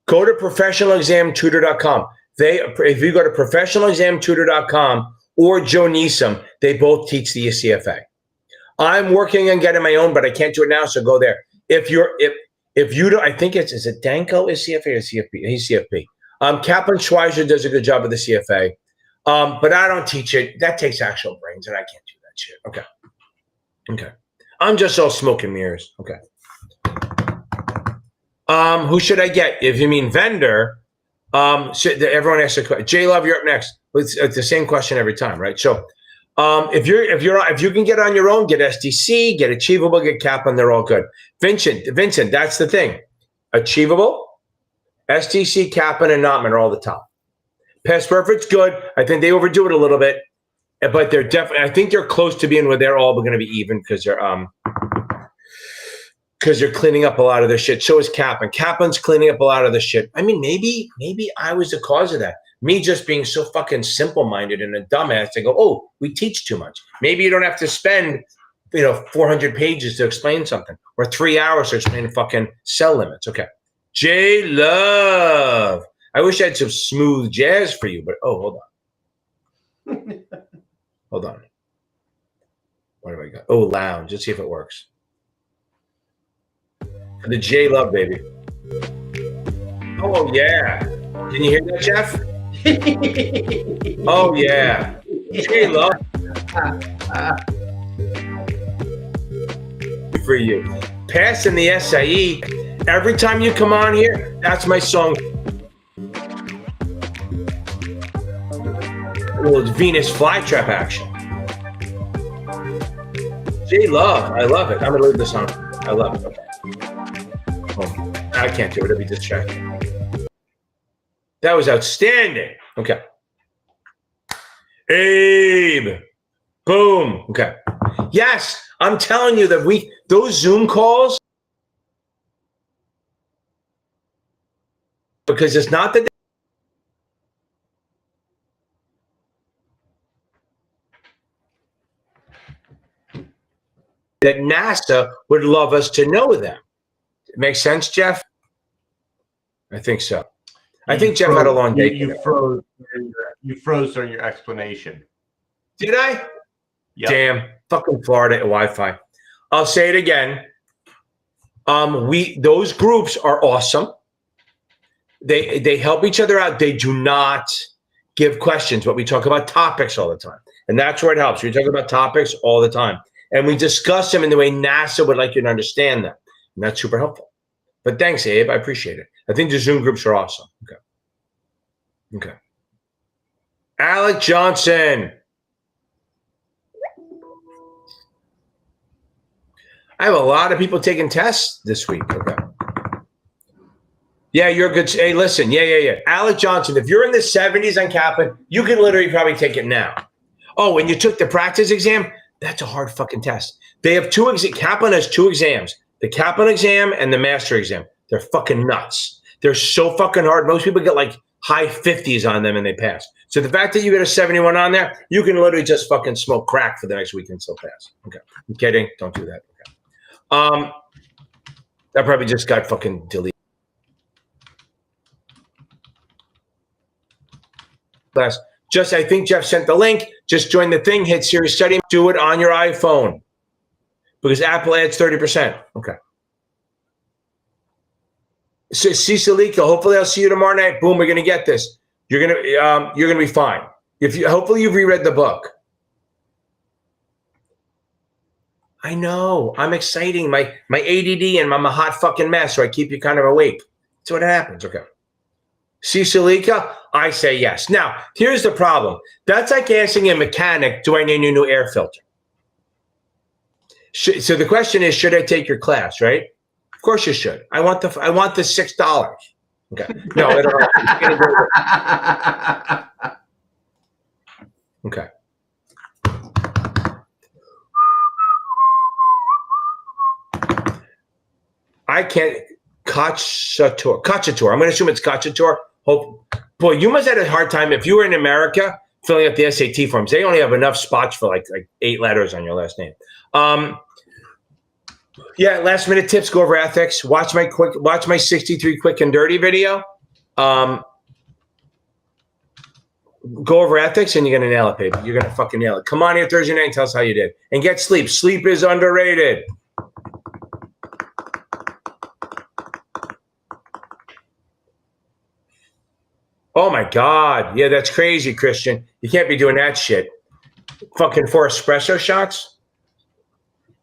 go to professionalexamtutor.com. If you go to professionalexamtutor.com or Joe Neeson, they both teach the CFA. I'm working on getting my own, but I can't do it now, so go there. If you don't, I think is it Danko is CFA or CFP? He's CFP. Kaplan Schweizer does a good job of the CFA, but I don't teach it. That takes actual brains, and I can't do that shit. Okay. I'm just all smoke and mirrors. Okay. Who should I get? If you mean vendor, everyone asks a question. J Love, you're up next. It's the same question every time, right? So, if you can get on your own, get SDC, get Achievable, get Kaplan, they're all good. Vincent, that's the thing. Achievable, SDC, Kaplan, and Notman are all the top. Past Perfect's good. I think they overdo it a little bit, but they're definitely. I think they're close to being where they're all going to be even because they're cleaning up a lot of their shit. So is Kaplan. Kaplan's cleaning up a lot of the shit. I mean, maybe I was the cause of that. Me just being so fucking simple-minded and a dumbass to go, oh, we teach too much. Maybe you don't have to spend, 400 pages to explain something or 3 hours to explain fucking cell limits. Okay. J Love. I wish I had some smooth jazz for you, but hold on. Hold on. What have I got? Oh, lounge. Let's see if it works. The J Love, baby. Oh, yeah. Can you hear that, Jeff? Oh, yeah. J Love. For you. Passing the SIE. Every time you come on here, that's my song. Well, it's Venus flytrap action. J Love. I love it. I'm going to leave this on. I love it. Okay. Oh, I can't do it. It'll be distracting. That was outstanding. Okay. Abe. Boom. Okay. Yes, I'm telling you that those Zoom calls, because it's not that NASA would love us to know them. It makes sense, Jeff? I think so. I think Jeff had a long day. You froze. You froze during your explanation. Did I? Yep. Damn, fucking Florida Wi-Fi. I'll say it again. Those groups are awesome. They help each other out. They do not give questions, but we talk about topics all the time. And that's where it helps. We talk about topics all the time. And we discuss them in the way NASA would like you to understand them. And that's super helpful. But thanks, Abe. I appreciate it. I think the Zoom groups are awesome. Okay. Alec Johnson. I have a lot of people taking tests this week. Okay. Yeah, you're good. Hey, listen. Yeah. Alec Johnson, if you're in the 70s on Kaplan, you can literally probably take it now. Oh, and you took the practice exam? That's a hard fucking test. They have two exams. Kaplan has two exams, the Kaplan exam and the master exam. They're fucking nuts. They're so fucking hard. Most people get like high 50s on them and they pass. So the fact that you get a 71 on there, you can literally just fucking smoke crack for the next week and still pass. Okay. I'm kidding. Don't do that. Okay. That probably just got fucking deleted. I think Jeff sent the link. Just join the thing, hit Serious Study, do it on your iPhone because Apple adds 30%. Okay. So Cecilica, hopefully I'll see you tomorrow night. Boom, we're gonna get this. You're gonna be fine. Hopefully you've reread the book. I know. I'm exciting. My ADD and I'm a hot fucking mess, so I keep you kind of awake. That's what happens. Okay. Cecilica, I say yes. Now, here's the problem. That's like asking a mechanic, do I need a new air filter? So the question is, should I take your class, right? Of course you should. I want the $6. Okay. No, I don't. Okay. I can't. Cacciatore. I'm going to assume it's Cacciatore. Boy, you must have had a hard time if you were in America filling out the SAT forms. They only have enough spots for like 8 letters on your last name. Yeah, last minute tips. Go over ethics. Watch my 63 quick and dirty video. Go over ethics, and you're gonna nail it, baby. You're gonna fucking nail it. Come on here Thursday night and tell us how you did. And get sleep. Sleep is underrated. Oh my God. Yeah, that's crazy, Christian. You can't be doing that shit. Fucking 4 espresso shots?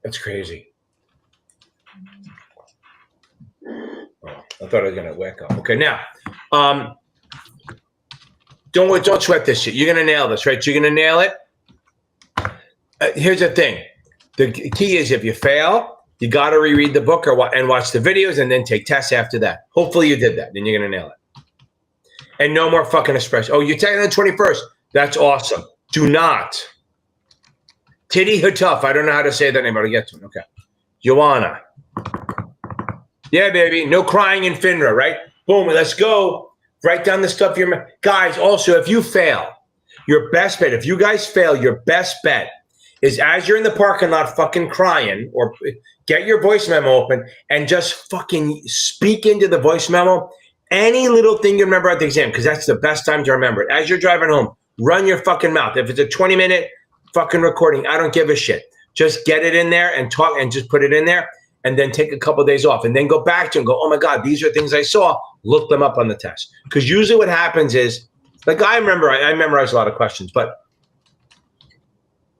That's crazy. Oh, I thought I was gonna wake up. Okay, now, don't sweat this shit. You're gonna nail this, right? You're gonna nail it. Here's the thing. The key is if you fail, you gotta reread the book and watch the videos and then take tests after that. Hopefully you did that, then you're gonna nail it. And no more fucking espresso. Oh, you're taking the 21st. That's awesome. Do not. Titty Hutuf. I don't know how to say that name, but I'll get to it. Okay. Joanna. Yeah, baby. No crying in FINRA, right? Boom. Let's go. Write down the stuff you're... Guys, also, if you fail, your best bet, if you guys fail, your best bet is as you're in the parking lot fucking crying, or get your voice memo open and just fucking speak into the voice memo. Any little thing you remember at the exam, because that's the best time to remember it. As you're driving home, run your fucking mouth. If it's a 20-minute fucking recording, I don't give a shit. Just get it in there and talk and just put it in there and then take a couple of days off and then go back to it and go, oh my God, these are things I saw. Look them up on the test. Because usually what happens is, like I memorized a lot of questions, but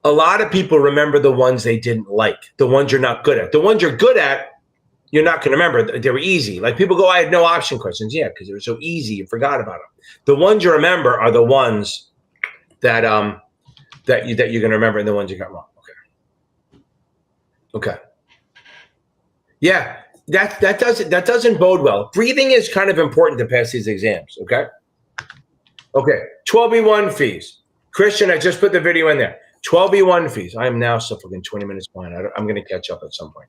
a lot of people remember the ones they didn't like, the ones you're not good at. The ones you're good at, you're not going to remember. They were easy. Like people go, I had no option questions. Yeah, because they were so easy. You forgot about them. The ones you remember are the ones that that you're going to remember, and the ones you got wrong. Okay. Yeah, that doesn't bode well. Breathing is kind of important to pass these exams. Okay. 12B1 fees. Christian, I just put the video in there. 12B1 fees. I am now fucking 20 minutes behind. I'm going to catch up at some point.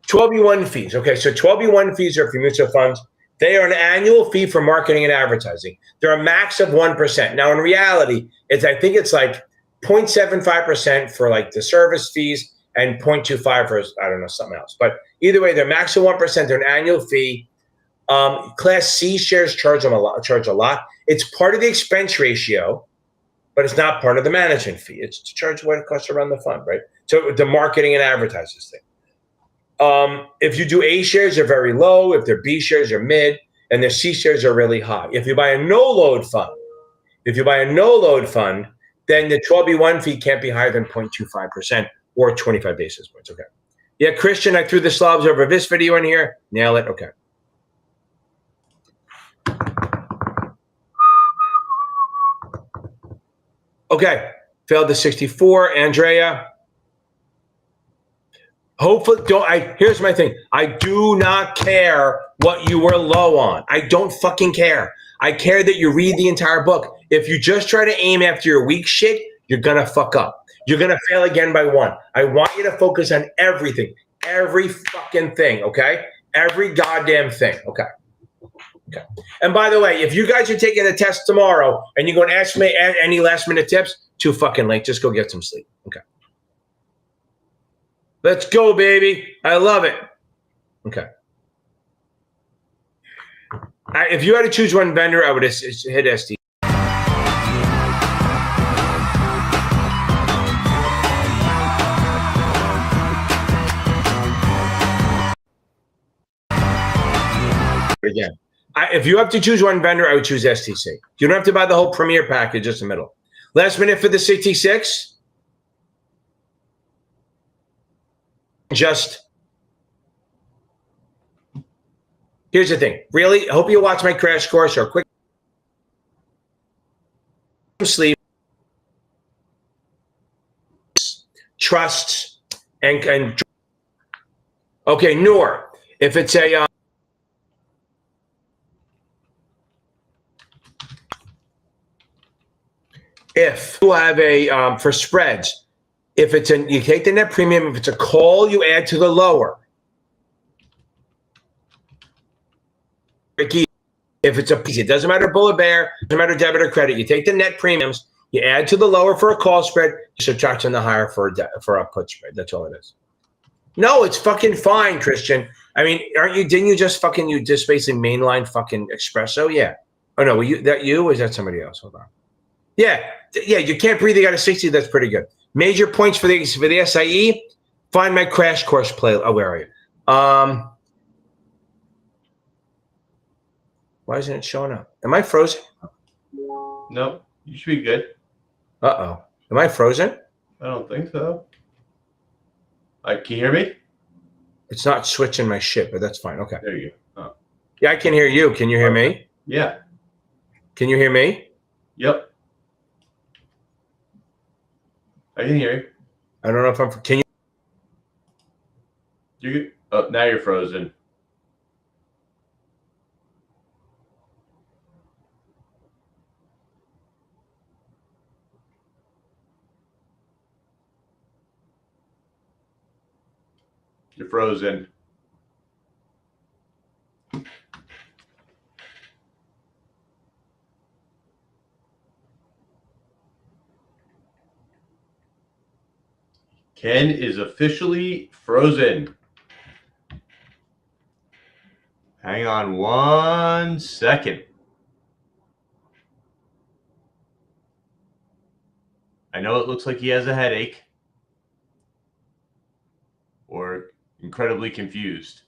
12B1 fees. Okay, so 12B1 fees are for mutual funds. They are an annual fee for marketing and advertising. They're a max of 1%. Now, in reality, I think it's like 0.75% for like the service fees and 0.25 for, I don't know, something else. But either way, they're max of 1%. They're an annual fee. Class C shares charge a lot. It's part of the expense ratio, but it's not part of the management fee. It's to charge what it costs to run the fund, right? So the marketing and advertisers thing. If you do A shares, they're very low. If they're B shares, they're mid, and their C shares are really high. If you buy a no load fund, then the 12B1 fee can't be higher than 0.25% or 25 basis points. Okay. Yeah, Christian, I threw the slobs over this video in here. Nail it. Okay. Okay. Failed to 64. Andrea. Hopefully, here's my thing. I do not care what you were low on. I don't fucking care. I care that you read the entire book. If you just try to aim after your weak shit, you're going to fuck up. You're going to fail again by one. I want you to focus on everything. Every fucking thing, okay? Every goddamn thing, okay? Okay. And by the way, if you guys are taking a test tomorrow and you're going to ask me any last minute tips, too fucking late. Just go get some sleep, okay? Let's go, baby. I love it. Okay. If you had to choose one vendor, I would hit SD. Again, if you have to choose one vendor, I would choose STC. You don't have to buy the whole Premier package, just the middle. Last minute for the 66. Here's the thing. Really, I hope you watch my crash course or quick sleep, trusts, and okay, Noor. If it's a if you have a for spreads, if it's you take the net premium. If it's a call, you add to the lower. If it's a piece, it doesn't matter bullet bear, doesn't matter debit or credit. You take the net premiums, you add to the lower for a call spread, you subtract on the higher for a put spread. That's all it is. No, it's fucking fine, Christian. I mean, didn't you just basically mainline fucking espresso? Yeah. Oh no, or is that somebody else? Hold on. Yeah, you can't breathe. You got a 60. That's pretty good. Major points for the SIE. Find my crash course play. Oh, where are you? Why isn't it showing up? Am I frozen? No, you should be good. Uh-oh. Am I frozen? I don't think so. Can you hear me? It's not switching my shit, but that's fine. Okay. There you go. Oh. Yeah, I can hear you. Can you hear me? Yeah. Can you hear me? Yep. I can hear you. I don't know if I'm. Can you? You're good. Oh, now you're frozen. You're frozen. Ken is officially frozen. Hang on 1 second. I know it looks like he has a headache or incredibly confused.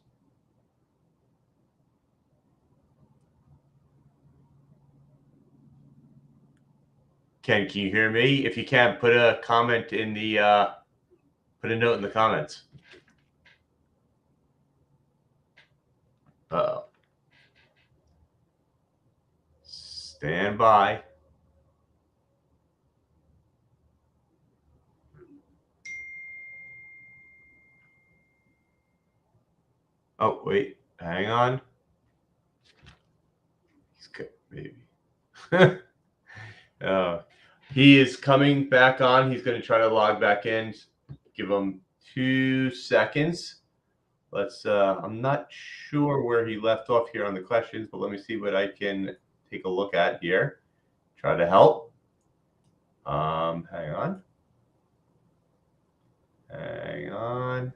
Ken, can you hear me? If you can't, put a comment in the put a note in the comments. Uh-oh. Stand by. Oh, wait. Hang on. He's good, maybe. He is coming back on. He's going to try to log back in. Give him 2 seconds. Let's I'm not sure where he left off here on the questions, but let me see what I can take a look at here. Try to help. Hang on. Hang on.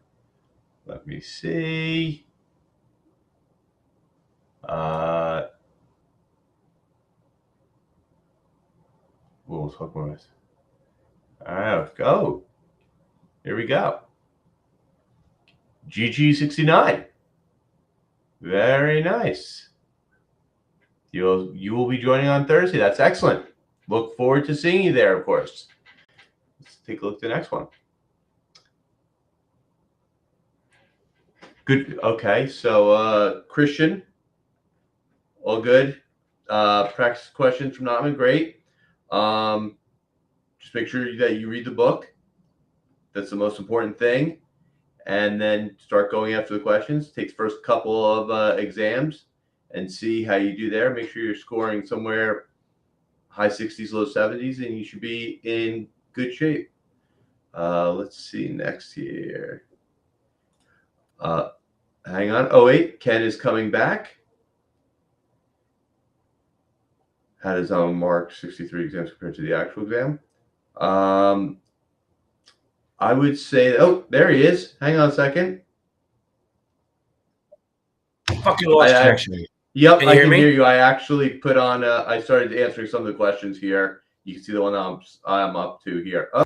Let me see. almost fucked my eyes. All right, let's go. Here we go. GG69. Very nice. You will be joining on Thursday. That's excellent. Look forward to seeing you there, of course. Let's take a look at the next one. Good. Okay, so Christian, all good. Practice questions from Notman, great. Just make sure that you read the book. That's the most important thing. And then start going after the questions. Take the first couple of exams and see how you do there. Make sure you're scoring somewhere high 60s, low 70s, and you should be in good shape. Let's see next here. Hang on. Oh, wait. Ken is coming back. How does mark 63 exams compared to the actual exam? I would say, oh, there he is. Hang on a second. Fucking lost connection. Yep, can I you can hear me? hear you. I actually put on, I started answering some of the questions here. You can see the one I'm up to here. Oh.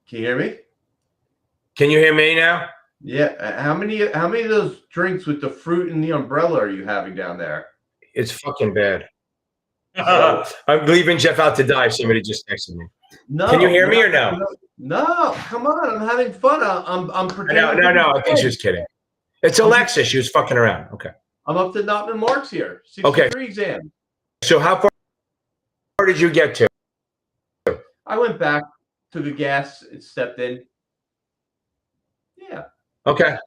Can you hear me? Can you hear me now? Yeah. How many of those drinks with the fruit and the umbrella are you having down there? It's fucking bad. I'm leaving Jeff out to die. Somebody just texted me. No. Can you hear me or no? No. Come on. I'm having fun. I'm pretending. No. I think she was kidding. It's Alexa. She was fucking around. Okay. I'm up to Notman marks here. 63 exam. So how far did you get to? I went back, took a gas, and stepped in. Yeah. Okay.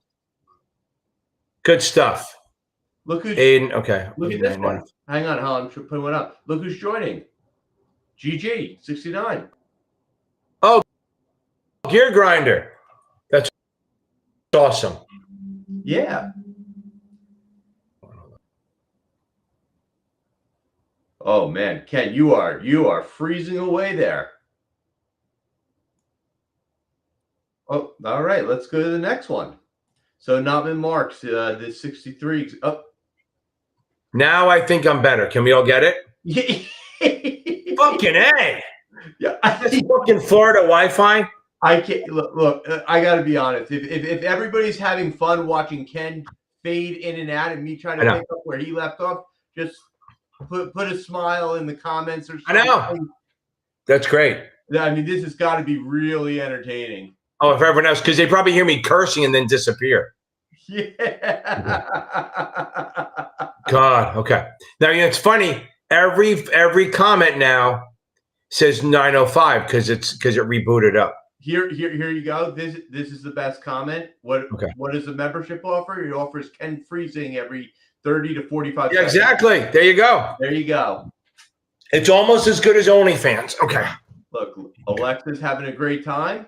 Good stuff. Look who's Aiden. Okay. Look at this one. Hang on, I'm putting one up. Look who's joining. GG69. Oh, Gear Grinder. That's awesome. Yeah. Oh man, Ken, you are freezing away there. Oh, all right. Let's go to the next one. So Notman marks the 63. Oh. Now I think I'm better. Can we all get it? Fucking A. Yeah. That's fucking Florida Wi-Fi. I can't look. I got to be honest. If everybody's having fun watching Ken fade in and out, and me trying to pick up where he left off, just put a smile in the comments or something. I know. That's great. I mean, this has got to be really entertaining. Oh, if everyone else, because they probably hear me cursing and then disappear. Yeah. God. Okay. Now it's funny. Every comment now says 905 because it rebooted up. Here you go. This is the best comment. What does the membership offer? It offers Ken freezing every 30 to 45 seconds. Exactly. There you go. There you go. It's almost as good as OnlyFans. Okay. Look, Alexa's having a great time.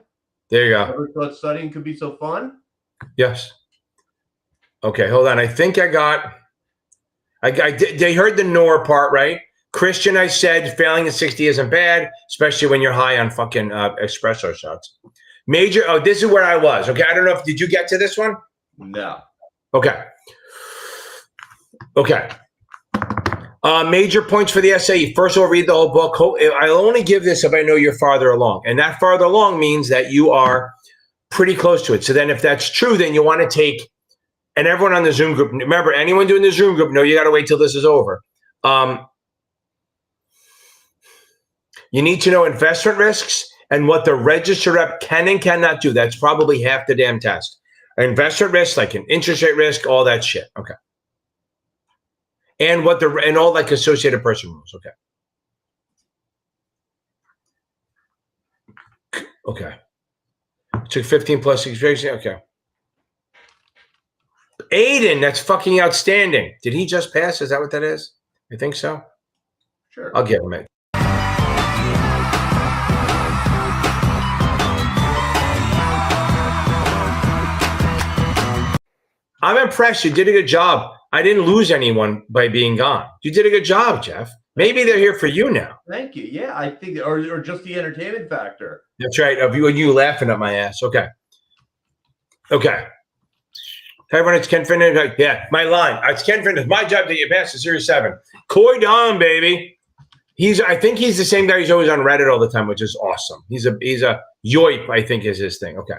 There you go. Never thought studying could be so fun. Yes. Okay, hold on. I think I did. They heard the NOR part, right? Christian, I said failing at 60 isn't bad, especially when you're high on fucking espresso shots. Major. Oh, this is where I was. Okay, I don't know if did you get to this one? No. Okay. Major points for the SIE. First of all, read the whole book. I'll only give this if I know you're farther along. And that farther along means that you are pretty close to it. So then if that's true, then you want to take, and everyone on the Zoom group, remember, anyone doing the Zoom group, no, you got to wait till this is over. You need to know investment risks and what the registered rep can and cannot do. That's probably half the damn test. Investment risk, like an interest rate risk, all that shit. Okay. And all like associated person rules. Okay. Took 15 plus expiration. Okay. Aiden, that's fucking outstanding. Did he just pass? Is that what that is? I think so. Sure. I'll give him it. I'm impressed. You did a good job. I didn't lose anyone by being gone. You did a good job, Jeff. Maybe they're here for you now. Thank you. Yeah, I think, or just the entertainment factor. That's right. Of you laughing at my ass. Okay. Okay. Hey, everyone, it's Ken Finnan. Yeah, my line. It's Ken Finnan. It's my job to get past the Series 7. Coy Don, baby. I think he's the same guy who's always on Reddit all the time, which is awesome. He's a yoip, I think is his thing. Okay.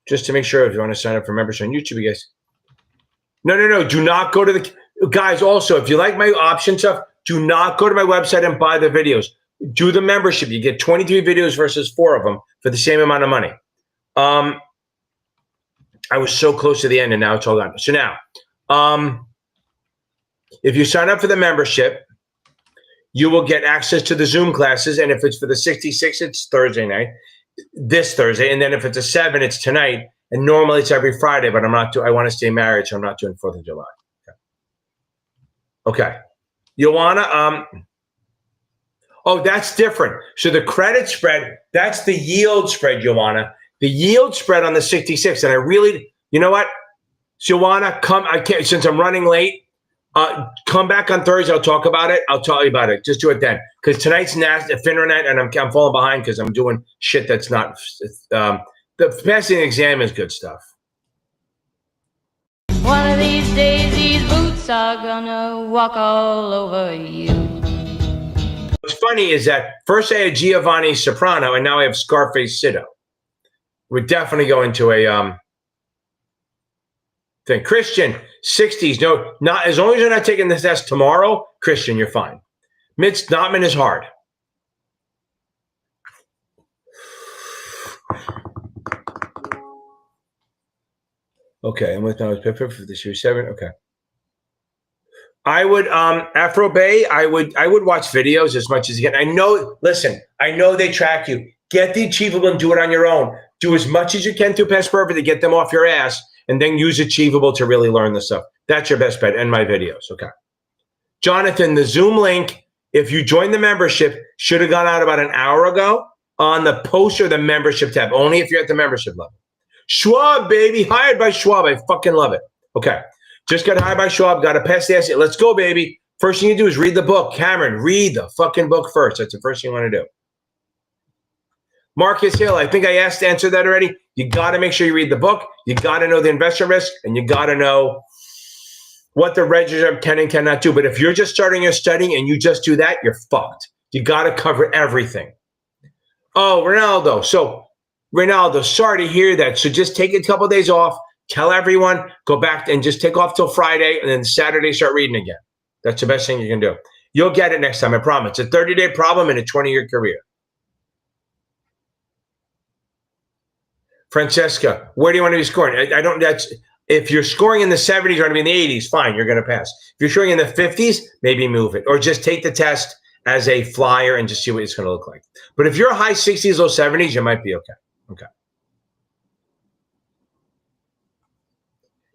Just to make sure, if you want to sign up for membership on YouTube, you guys. No. Do not go to the guys. Also, if you like my option stuff, do not go to my website and buy the videos. Do the membership. You get 23 videos versus 4 of them for the same amount of money. I was so close to the end, and now it's all gone. So now, if you sign up for the membership, you will get access to the Zoom classes. And if it's for the 66, it's Thursday night, this Thursday. And then if it's a 7, it's tonight. And normally it's every Friday, but I want to stay married, so I'm not doing 4th of July. Okay. Joanna, oh, that's different. So the credit spread, that's the yield spread, Joanna. The yield spread on the 66. And I really, you know what? Joanna, since I'm running late, come back on Thursday. I'll talk about it. I'll tell you about it. Just do it then. Because tonight's FINRA night, and I'm falling behind because I'm doing shit that's not, the passing the exam is good stuff. One of these days, these boots are gonna walk all over you. What's funny is that first I had Giovanni Soprano, and now I have Scarface Cito. We're definitely going to a thing. Christian, 60s. No, not as long as you're not taking the test tomorrow, Christian, you're fine. Mitch Notman is hard. Okay, and with now it's for the Series 7. Okay. I would Afro Bay, I would watch videos as much as you can. I know they track you. Get the Achievable and do it on your own. Do as much as you can through Past Perfect to get them off your ass, and then use Achievable to really learn the stuff. That's your best bet. And my videos. Okay. Jonathan, the Zoom link, if you join the membership, should have gone out about an hour ago on the post or the membership tab. Only if you're at the membership level. Schwab, baby. Hired by Schwab. I fucking love it. Okay. Just got hired by Schwab. Got to pass the essay. Let's go, baby. First thing you do is read the book. Cameron, read the fucking book first. That's the first thing you want to do. Marcus Hill, I think I answered that already. You got to make sure you read the book. You got to know the investor risk, and you got to know what the register can and cannot do. But if you're just starting your studying and you just do that, you're fucked. You got to cover everything. Oh, Ronaldo. So, Ronaldo, sorry to hear that. So just take a couple of days off. Tell everyone, go back and just take off till Friday, and then Saturday start reading again. That's the best thing you can do. You'll get it next time, I promise. It's a 30-day problem in a 20-year career. Francesca, where do you want to be scoring? If you're scoring in the 70s, you're going to be in the 80s, fine, you're going to pass. If you're scoring in the 50s, maybe move it. Or just take the test as a flyer and just see what it's going to look like. But if you're high 60s, low 70s, you might be okay. Okay.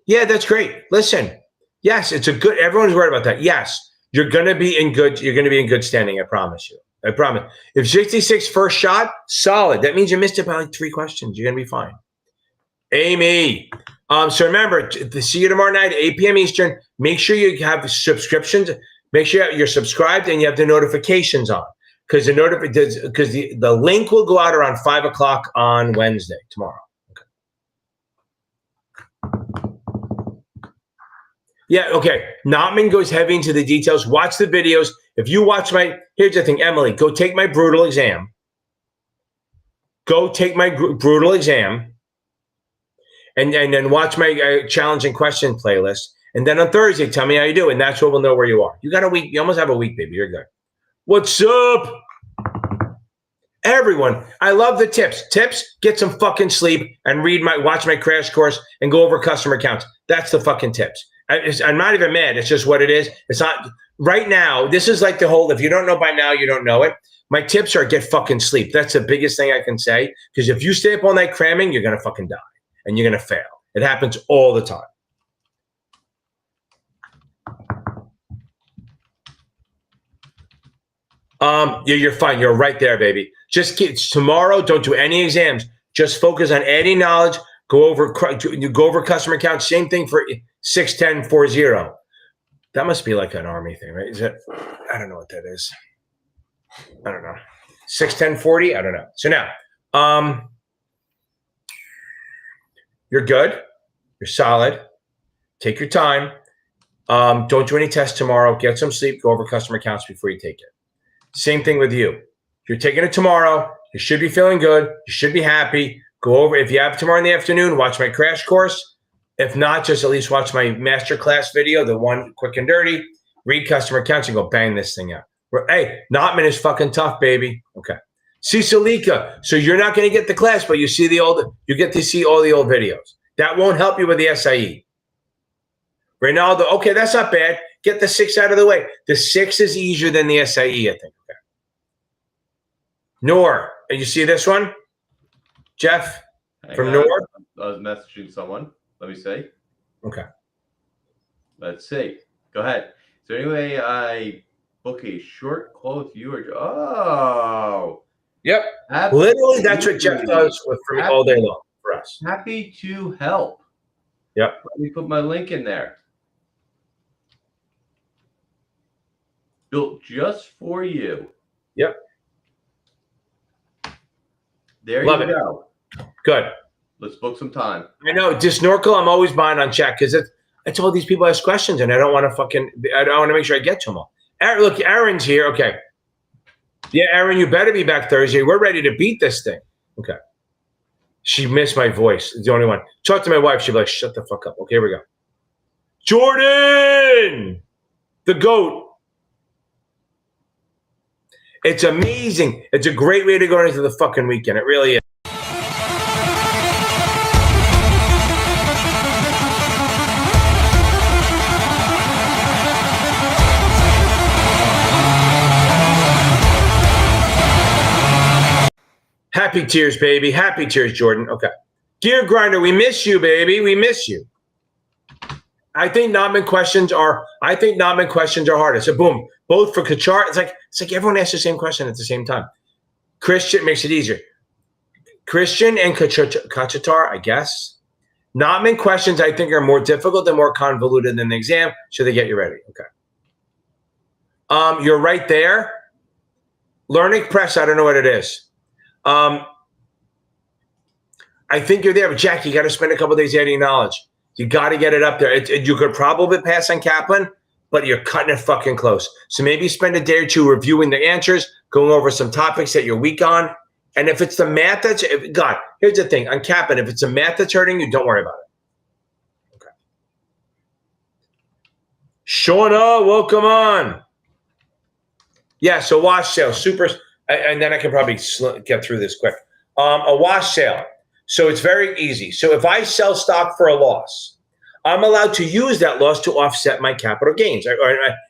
Yeah, that's great. Listen, yes, everyone's worried about that. Yes, you're going to be in good standing, I promise you. I promise. If 66 first shot, solid. That means you missed it by like 3 questions. You're going to be fine. Amy. So remember, to see you tomorrow night at 8 p.m. Eastern. Make sure you have subscriptions. Make sure you're subscribed and you have the notifications on. Because the link will go out around 5 o'clock on Wednesday, tomorrow. Yeah, okay. Notman goes heavy into the details. Watch the videos. If you watch here's the thing, Emily, go take my brutal exam. Go take my brutal exam. And then watch my challenging question playlist. And then on Thursday, tell me how you do. And that's where we'll know where you are. You got a week. You almost have a week, baby. You're good. What's up? Everyone, I love the tips. Tips, get some fucking sleep and watch my crash course and go over customer accounts. That's the fucking tips. I'm not even mad. It's just what it is. It's not right now. This is like the whole, if you don't know by now, you don't know it. My tips are get fucking sleep. That's the biggest thing I can say. Because if you stay up all night cramming, you're going to fucking die and you're going to fail. It happens all the time. You're fine. You're right there, baby. Tomorrow, don't do any exams. Just focus on adding knowledge. Go over customer accounts. Same thing for 61040. That must be like an Army thing, right? Is it? I don't know what that is. I don't know. 61040? I don't know. So now, you're good. You're solid. Take your time. Don't do any tests tomorrow. Get some sleep. Go over customer accounts before you take it. Same thing with you. You're taking it tomorrow. You should be feeling good. You should be happy. Go over. If you have tomorrow in the afternoon, watch my crash course. If not, just at least watch my masterclass video, the one quick and dirty. Read customer accounts and go bang this thing out. Hey, Notman is fucking tough, baby. Okay. Cisalika. So you're not going to get the class, but you get to see all the old videos. That won't help you with the SIE. Ronaldo, okay, that's not bad. Get the 6 out of the way. The 6 is easier than the SIE, I think. Okay. Noor, you see this one? Jeff from Noor? I was messaging someone. Let me see. Okay. Let's see. Go ahead. Is there any way I book a short call with you? Oh. Yep. Absolutely. Literally, that's what Jeff does for me all day long for us. Happy to help. Yep. Let me put my link in there. Built just for you. Yep. There Love you it. go. Good. Let's book some time. I know. Just Snorkel, I'm always buying on check because I told these people ask questions and I don't want to make sure I get to them all. Look, Aaron's here. Okay. Yeah, Aaron, you better be back Thursday. We're ready to beat this thing. Okay. She missed my voice. It's the only one. Talk to my wife. She'll be like, shut the fuck up. Okay, here we go. Jordan, the GOAT. It's amazing. It's a great way to go into the fucking weekend. It really is. Happy tears, baby. Happy tears, Jordan. Okay. Gear Grinder, we miss you, baby. We miss you. I think Notman questions are harder. So boom, both for Kachar. It's like everyone asks the same question at the same time. Christian makes it easier. Christian and Kachatar, I guess. Notman questions I think are more difficult and more convoluted than the exam, so they get you ready. Okay. You're right there. Learning Press, I don't know what it is. I think you're there, but Jack, you got to spend a couple of days adding knowledge. You got to get it up there. You could probably pass on Kaplan, but you're cutting it fucking close. So maybe spend a day or two reviewing the answers, going over some topics that you're weak on. And if it's the math God, here's the thing. On Kaplan, if it's the math that's hurting you, don't worry about it. Okay. Shauna, welcome on. Yeah, so wash sale, super. And then I can probably get through this quick. A wash sale. So it's very easy. So if I sell stock for a loss, I'm allowed to use that loss to offset my capital gains or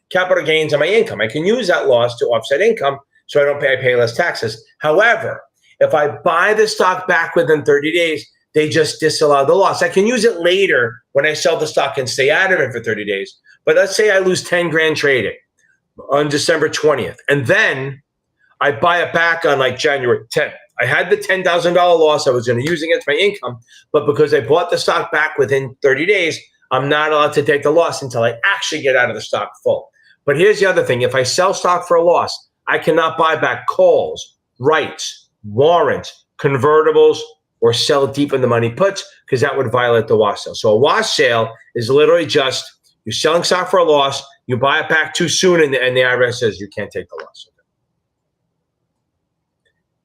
capital gains on my income. I can use that loss to offset income so I pay less taxes. However, if I buy the stock back within 30 days, they just disallow the loss. I can use it later when I sell the stock and stay out of it for 30 days. But let's say I lose 10 grand trading on December 20th. And then I buy it back on like January 10th. I had the $10,000 loss I was going to use against my income, but because I bought the stock back within 30 days, I'm not allowed to take the loss until I actually get out of the stock full. But here's the other thing. If I sell stock for a loss, I cannot buy back calls, rights, warrants, convertibles, or sell deep in the money puts because that would violate the wash sale. So a wash sale is literally just you're selling stock for a loss, you buy it back too soon, and the IRS says you can't take the loss.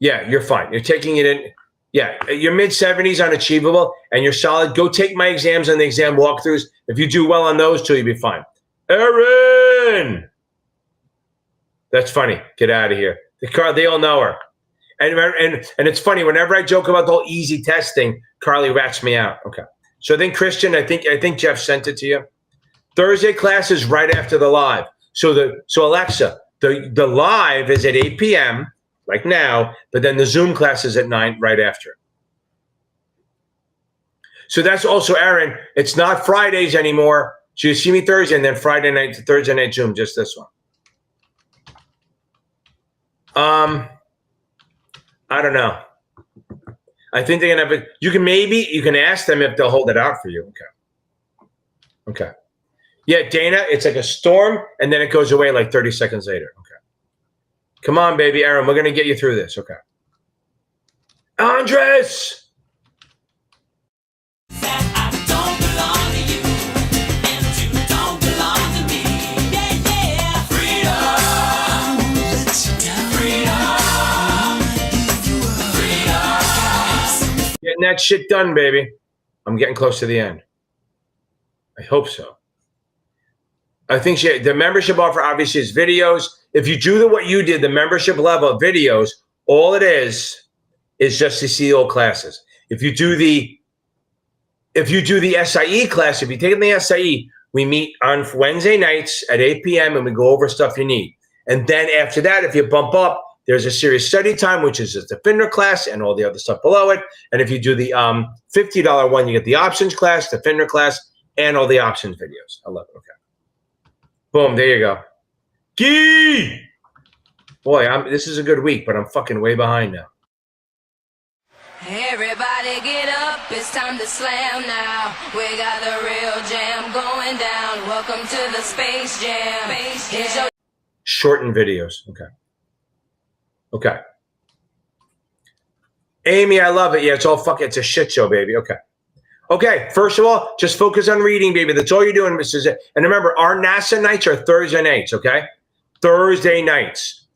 Yeah, you're fine. You're taking it in. Yeah, your mid-70s unachievable, and you're solid. Go take my exams and the exam walkthroughs. If you do well on those two, you'll be fine. Erin! That's funny. Get out of here. They all know her. And it's funny, whenever I joke about the whole easy testing, Carly rats me out. Okay. So then, Christian, I think Jeff sent it to you. Thursday class is right after the live. So Alexa, the live is at 8 p.m., like now, but then the Zoom class is at 9 right after. So that's also, Aaron, it's not Fridays anymore. So you see me Thursday and then Thursday night Zoom, just this one. I don't know. I think they're going to have it. You can ask them if they'll hold it out for you. Okay. Yeah, Dana, it's like a storm, and then it goes away like 30 seconds later. Okay. Come on, baby. Aaron, we're going to get you through this. Okay. Andres! Getting that shit done, baby. I'm getting close to the end. I hope so. I think the membership offer obviously is videos. If you do what you did, the membership level videos, all it is just to see old classes. If you do the SIE class, if you're taking the SIE, we meet on Wednesday nights at 8 p.m. and we go over stuff you need. And then after that, if you bump up, there's a serious study time, which is the FINRA class and all the other stuff below it. And if you do the $50 one, you get the options class, the FINRA class, and all the options videos. I love it. Okay. Boom. There you go. Gee! Boy, this is a good week, but I'm fucking way behind now. Everybody get up, it's time to slam now. We got the real jam going down. Welcome to the Space Jam. Here's your Shorten videos. Okay. Okay. Amy, I love it. Yeah, it's a shit show, baby. Okay. Okay, first of all, just focus on reading, baby. That's all you're doing, Mrs. And remember, our NASA nights are Thursday nights, okay? Thursday nights.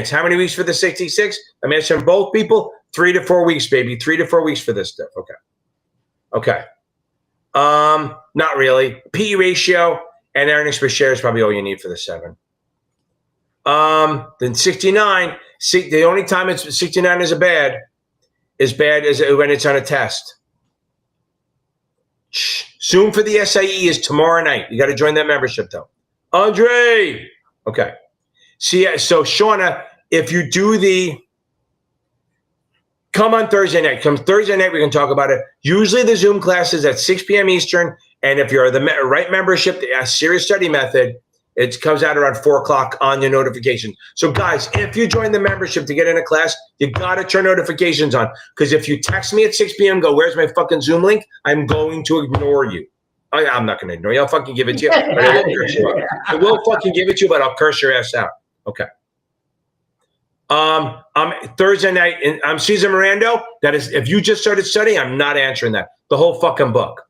How many weeks for the 66? I'm asking both people, 3 to 4 weeks, baby. 3 to 4 weeks for this stuff. Okay. Not really. PE ratio and earnings per share is probably all you need for the 7. Then 69. The only time it's 69 is bad is when it's on a test. Zoom for the SIE is tomorrow night. You got to join that membership though. Andre. Okay. See, so Shauna, if you do come on Thursday night. Come Thursday night, we can talk about it. Usually the Zoom class is at 6 p.m. Eastern. And if you're the right membership, the serious study method, it comes out around 4 o'clock on your notification. So guys, if you join the membership to get in a class, you got to turn notifications on. Because if you text me at 6 p.m., go, where's my fucking Zoom link? I'm going to ignore you. I'm not going to ignore you. I'll fucking give it to you. But I will curse you out. I will fucking give it to you, but I'll curse your ass out. Okay. Thursday night, and I'm Cesar Mirando. That is, if you just started studying, I'm not answering that. The whole fucking book.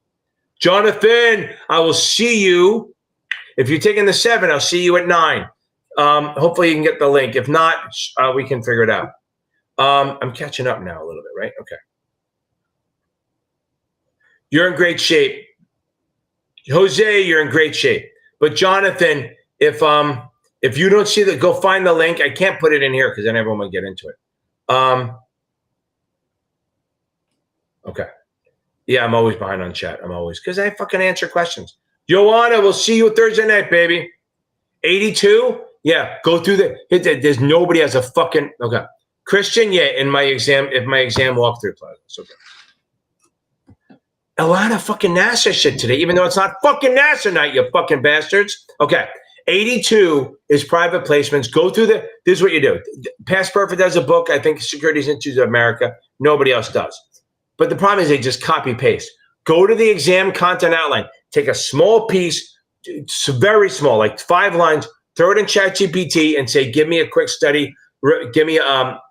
Jonathan, I will see you. If you're taking the 7, I'll see you at 9. Hopefully you can get the link. If not, we can figure it out. I'm catching up now a little bit, right? Okay. You're in great shape. Jose, you're in great shape. But Jonathan, if you don't see that, go find the link. I can't put it in here because then everyone will get into it. Okay. Yeah, I'm always behind on chat. I'm always, because I fucking answer questions. Joanna, we'll see you Thursday night, baby. 82? Yeah, go through there's nobody has a fucking, okay. Christian, yeah, if my exam walkthrough class. Okay. A lot of fucking NASA shit today, even though it's not fucking NASA night, you fucking bastards. Okay. 82 is private placements. Go through this is what you do. Past Perfect has a book. I think Securities Institute of America. Nobody else does. But the problem is they just copy paste. Go to the exam content outline. Take a small piece, it's very small, like 5 lines, throw it in ChatGPT and say, give me a quick study, give me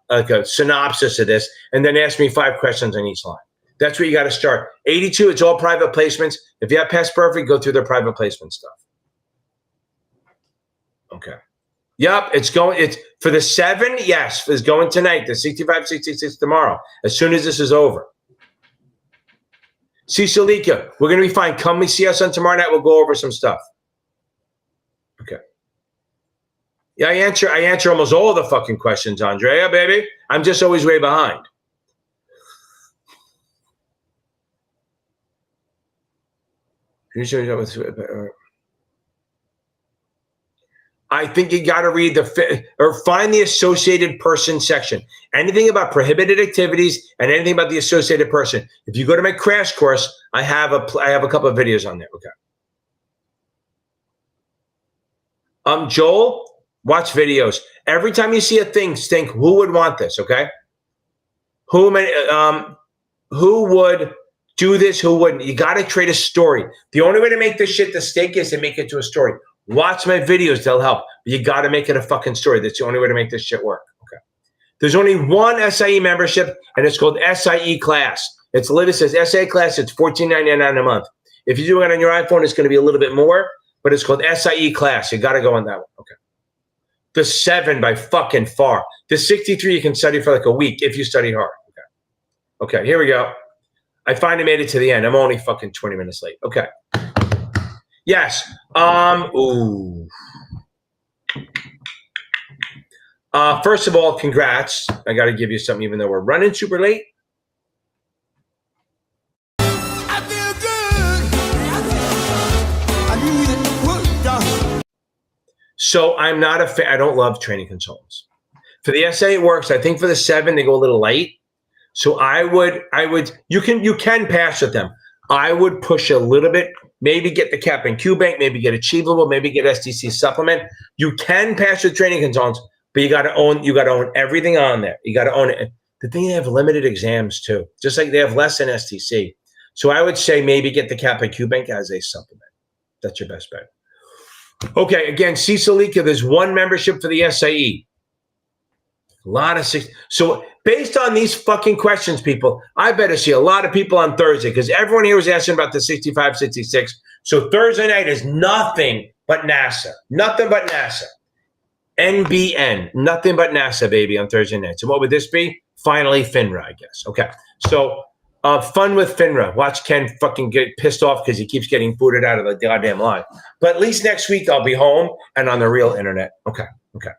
like a synopsis of this, and then ask me 5 questions on each line. That's where you got to start. 82, it's all private placements. If you have Past Perfect, go through their private placement stuff. Okay. Yep, it's for the 7, yes, it's going tonight, the 65, 66 tomorrow, as soon as this is over. Cecilika, we're going to be fine. Come see us on tomorrow night. We'll go over some stuff. Okay. Yeah, I answer almost all the fucking questions, Andrea, baby. I'm just always way behind. I think you got to read find the associated person section. Anything about prohibited activities and anything about the associated person. If you go to my crash course, I have a couple of videos on there. Okay. Joel, watch videos. Every time you see a thing, think who would want this. Okay. Who would Do this, who wouldn't? You got to create a story. The only way to make this shit the stake is to make it to a story. Watch my videos, they'll help. But you got to make it a fucking story. That's the only way to make this shit work. Okay. There's only one SIE membership, and it's called SIE class. It's listed as SIE class. It's $14.99 a month. If you're doing it on your iPhone, it's going to be a little bit more, but it's called SIE class. You got to go on that one. Okay. The 7 by fucking far. The 63 you can study for like a week if you study hard. Okay. Okay, here we go. I finally made it to the end. I'm only fucking 20 minutes late. Okay. Yes. Ooh. First of all, congrats. I got to give you something, even though we're running super late. I feel good. I need it. So I'm not a fan. I don't love training consultants. For the SIE, it works. I think for the 7, they go a little light. So I would, you can pass with them. I would push a little bit, maybe get the cap and Q bank, maybe get achievable, maybe get SDC supplement. You can pass with training consultants, but you got to own everything on there. You got to own it. The thing, they have limited exams too, just like they have less than STC. So I would say maybe get the cap and Q bank as a supplement. That's your best bet. Okay, again, Cisalika, there's one membership for the SIE. A lot of six. So based on these fucking questions, people, I better see a lot of people on Thursday because everyone here was asking about the 65, 66. So Thursday night is nothing but NASA. Nothing but NASA. NBN. Nothing but NASA, baby, on Thursday night. So what would this be? Finally, FINRA, I guess. Okay. So fun with FINRA. Watch Ken fucking get pissed off because he keeps getting booted out of the goddamn line. But at least next week I'll be home and on the real internet. Okay. Okay.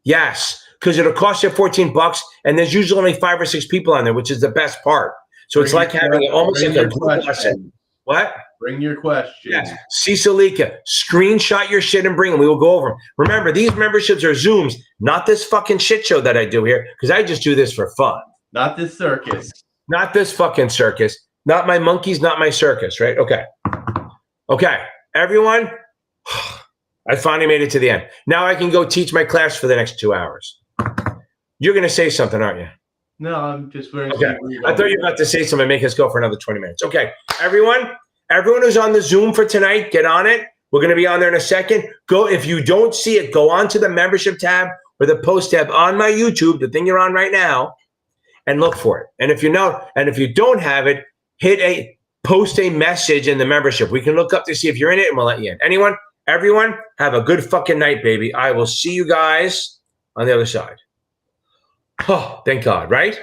Yes, because it'll cost you $14, and there's usually only 5 or 6 people on there, which is the best part. So it's like having almost like a group lesson. What? Bring your questions. Yes. Cisalika, screenshot your shit and bring them. We will go over them. Remember, these memberships are Zooms, not this fucking shit show that I do here, because I just do this for fun. Not this circus. Not this fucking circus. Not my monkeys, not my circus, right? Okay. Okay, everyone. I finally made it to the end. Now I can go teach my class for the next 2 hours. You're going to say something, aren't you? No, I'm just very. Okay. I thought you were about to say something and make us go for another 20 minutes. Okay. Everyone who's on the Zoom for tonight, get on it. We're going to be on there in a second. Go. If you don't see it, go on to the membership tab or the post tab on my YouTube, the thing you're on right now, and look for it. And if you don't have it, post a message in the membership. We can look up to see if you're in it and we'll let you in. Everyone, have a good fucking night, baby. I will see you guys on the other side. Oh, thank God, right?